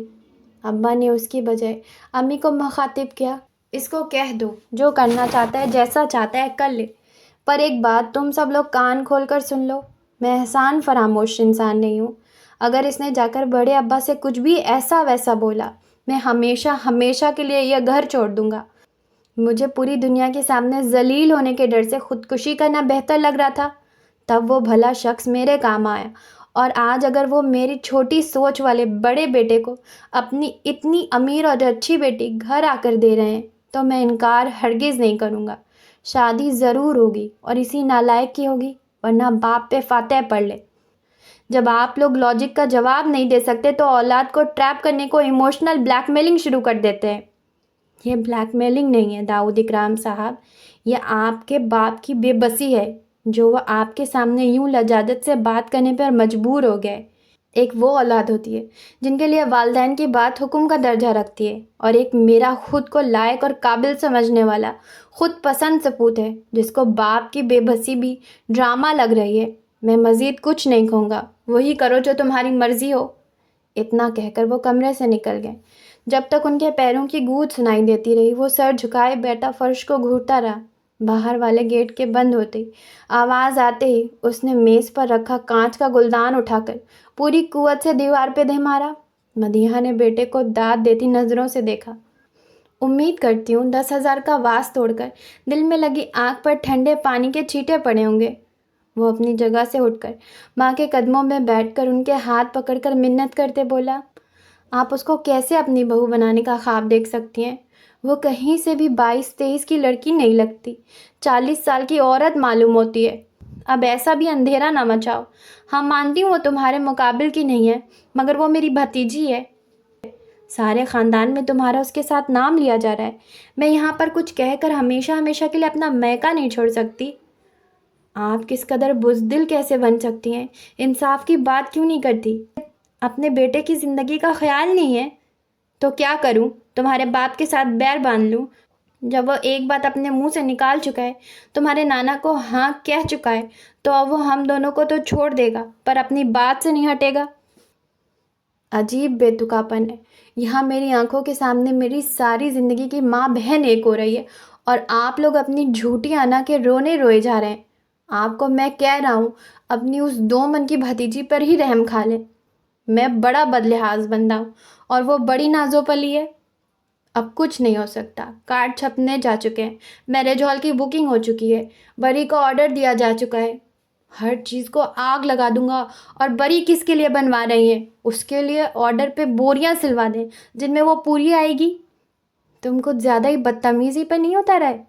ابا نے اس کی بجائے امی کو مخاطب کیا، اس کو کہہ دو جو کرنا چاہتا ہے، جیسا چاہتا ہے کر لے، پر ایک بات تم سب لوگ کان کھول کر سن لو، میں احسان فراموش انسان نہیں ہوں۔ اگر اس نے جا کر بڑے ابا سے کچھ بھی ایسا ویسا بولا، میں ہمیشہ ہمیشہ کے لیے یہ گھر چھوڑ دوں گا۔ مجھے پوری دنیا کے سامنے ذلیل ہونے کے ڈر سے خودکشی کرنا بہتر لگ رہا تھا، تب وہ بھلا شخص میرے کام آیا، اور آج اگر وہ میری چھوٹی سوچ والے بڑے بیٹے کو اپنی اتنی امیر اور اچھی بیٹی گھر آ کر دے رہے ہیں تو میں انکار ہرگز نہیں کروں گا۔ شادی ضرور ہوگی، اور اسی نالائق کی ہوگی، ورنہ باپ پہ فاتح پڑھ لے۔ جب آپ لوگ لاجک کا جواب نہیں دے سکتے تو اولاد کو ٹریپ کرنے کو ایموشنل بلیک میلنگ شروع کر دیتے ہیں۔ یہ بلیک میلنگ نہیں ہے داؤد اکرام صاحب، یہ آپ کے باپ کی بے بسی ہے جو وہ آپ کے سامنے یوں لجاجت سے بات کرنے پر مجبور ہو گئے۔ ایک وہ اولاد ہوتی ہے جن کے لیے والدین کی بات حکم کا درجہ رکھتی ہے، اور ایک میرا خود کو لائق اور قابل سمجھنے والا خود پسند سپوت ہے جس کو باپ کی بے بسی بھی ڈرامہ لگ رہی ہے۔ میں مزید کچھ نہیں کہوں گا، وہی کرو جو تمہاری مرضی ہو۔ اتنا کہہ کر وہ کمرے سے نکل گئے۔ جب تک ان کے پیروں کی گونج سنائی دیتی رہی وہ سر جھکائے بیٹا فرش کو گھورتا رہا۔ باہر والے گیٹ کے بند ہوتے ہی آواز آتے ہی اس نے میز پر رکھا کانچ کا گلدان اٹھا کر پوری قوت سے دیوار پہ دے مارا۔ مدیحہ نے بیٹے کو داد دیتی نظروں سے دیکھا۔ امید کرتی ہوں 10,000 کا واس توڑ کر دل میں لگی آنکھ پر ٹھنڈے پانی کے چھینٹے پڑے ہوں گے۔ وہ اپنی جگہ سے اٹھ کر ماں کے قدموں میں بیٹھ کر ان کے ہاتھ پکڑ کر منت کرتے بولا، آپ اس کو کیسے اپنی بہو بنانے کا خواب دیکھ سکتی ہیں؟ وہ کہیں سے بھی 22-23 کی لڑکی نہیں لگتی، 40 سال کی عورت معلوم ہوتی ہے۔ اب ایسا بھی اندھیرا نہ مچاؤ۔ ہاں مانتی ہوں وہ تمہارے مقابل کی نہیں ہے، مگر وہ میری بھتیجی ہے۔ سارے خاندان میں تمہارا اس کے ساتھ نام لیا جا رہا ہے۔ میں یہاں پر کچھ کہہ کر ہمیشہ ہمیشہ کے لیے اپنا میکا نہیں چھوڑ سکتی۔ آپ کس قدر بزدل کیسے بن سکتی ہیں؟ انصاف کی بات کیوں نہیں کرتی؟ اپنے بیٹے کی زندگی کا خیال نہیں ہے؟ تو کیا کروں؟ تمہارے باپ کے ساتھ بیر باندھ لوں؟ جب وہ ایک بات اپنے منہ سے نکال چکا ہے، تمہارے نانا کو ہاں کہہ چکا ہے، تو اب وہ ہم دونوں کو تو چھوڑ دے گا پر اپنی بات سے نہیں ہٹے گا۔ عجیب بے تکاپن ہے۔ یہاں میری آنکھوں کے سامنے میری ساری زندگی کی ماں بہن ایک ہو رہی ہے اور آپ لوگ اپنی جھوٹی انا کے رونے روئے جا رہے ہیں۔ آپ کو میں کہہ رہا ہوں اپنی اس 2 من کی بھتیجی پر ہی رحم کھا لیں۔ میں بڑا بدلحاظ بندہ ہوں اور وہ بڑی نازوپلی ہے۔ اب کچھ نہیں ہو سکتا۔ کارڈ چھپنے جا چکے ہیں، میرج ہال کی بکنگ ہو چکی ہے، بری کو آرڈر دیا جا چکا ہے۔ ہر چیز کو آگ لگا دوں گا۔ اور بری کس کے لیے بنوا رہی ہیں؟ اس کے لیے آرڈر پہ بوریاں سلوا دیں جن میں وہ پوری آئے گی۔ تم کچھ زیادہ ہی بدتمیزی پر نہیں اتر آئے؟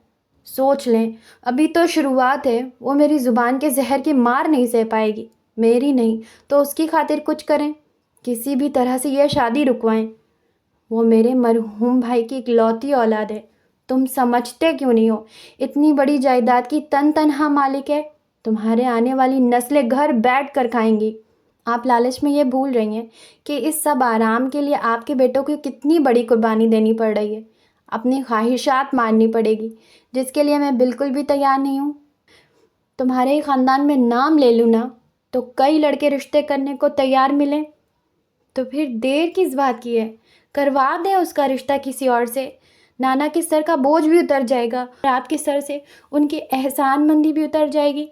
سوچ لیں، ابھی تو شروعات ہے۔ وہ میری زبان کے زہر کی مار نہیں سہ پائے گی، میری نہیں تو اس کی خاطر کچھ کریں، کسی بھی طرح سے یہ شادی رکوائیں۔ وہ میرے مرحوم بھائی کی اکلوتی اولاد ہے۔ تم سمجھتے کیوں نہیں ہو؟ اتنی بڑی جائیداد کی تنہا مالک ہے۔ تمہارے آنے والی نسلیں گھر بیٹھ کر کھائیں گی۔ آپ لالچ میں یہ بھول رہی ہیں کہ اس سب آرام کے لیے آپ کے بیٹوں کو کتنی بڑی قربانی دینی پڑ رہی ہے، اپنی خواہشات مارنی پڑے گی، جس کے لیے میں بالکل بھی تیار نہیں ہوں۔ تمہارے ہی خاندان میں نام لے لوں نا تو کئی لڑکے رشتے کرنے کو تیار ملیں، تو پھر دیر کس بات کی ہے؟ کروا دیں اس کا رشتہ کسی اور سے۔ نانا کے سر کا بوجھ بھی اتر جائے گا اور آپ کے سر سے ان کی احسان مندی بھی اتر جائے گی۔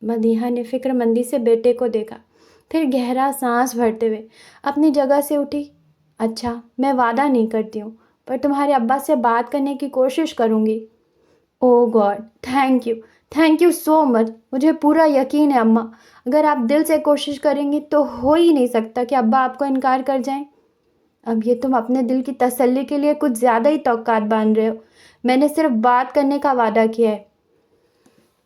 مدیحہ نے فکر مندی سے بیٹے کو دیکھا، پھر گہرا سانس بھرتے ہوئے اپنی جگہ سے اٹھی۔ اچھا، میں وعدہ نہیں کرتی ہوں، پر تمہارے ابا سے بات کرنے کی کوشش کروں گی۔ او گاڈ، تھینک یو سو مچ۔ مجھے پورا یقین ہے اماں، اگر آپ دل سے کوشش کریں گی تو ہو ہی نہیں سکتا کہ ابا آپ کو انکار کر جائیں۔ اب یہ تم اپنے دل کی تسلی کے لیے کچھ زیادہ ہی توقعات باندھ رہے ہو۔ میں نے صرف بات کرنے کا وعدہ کیا ہے،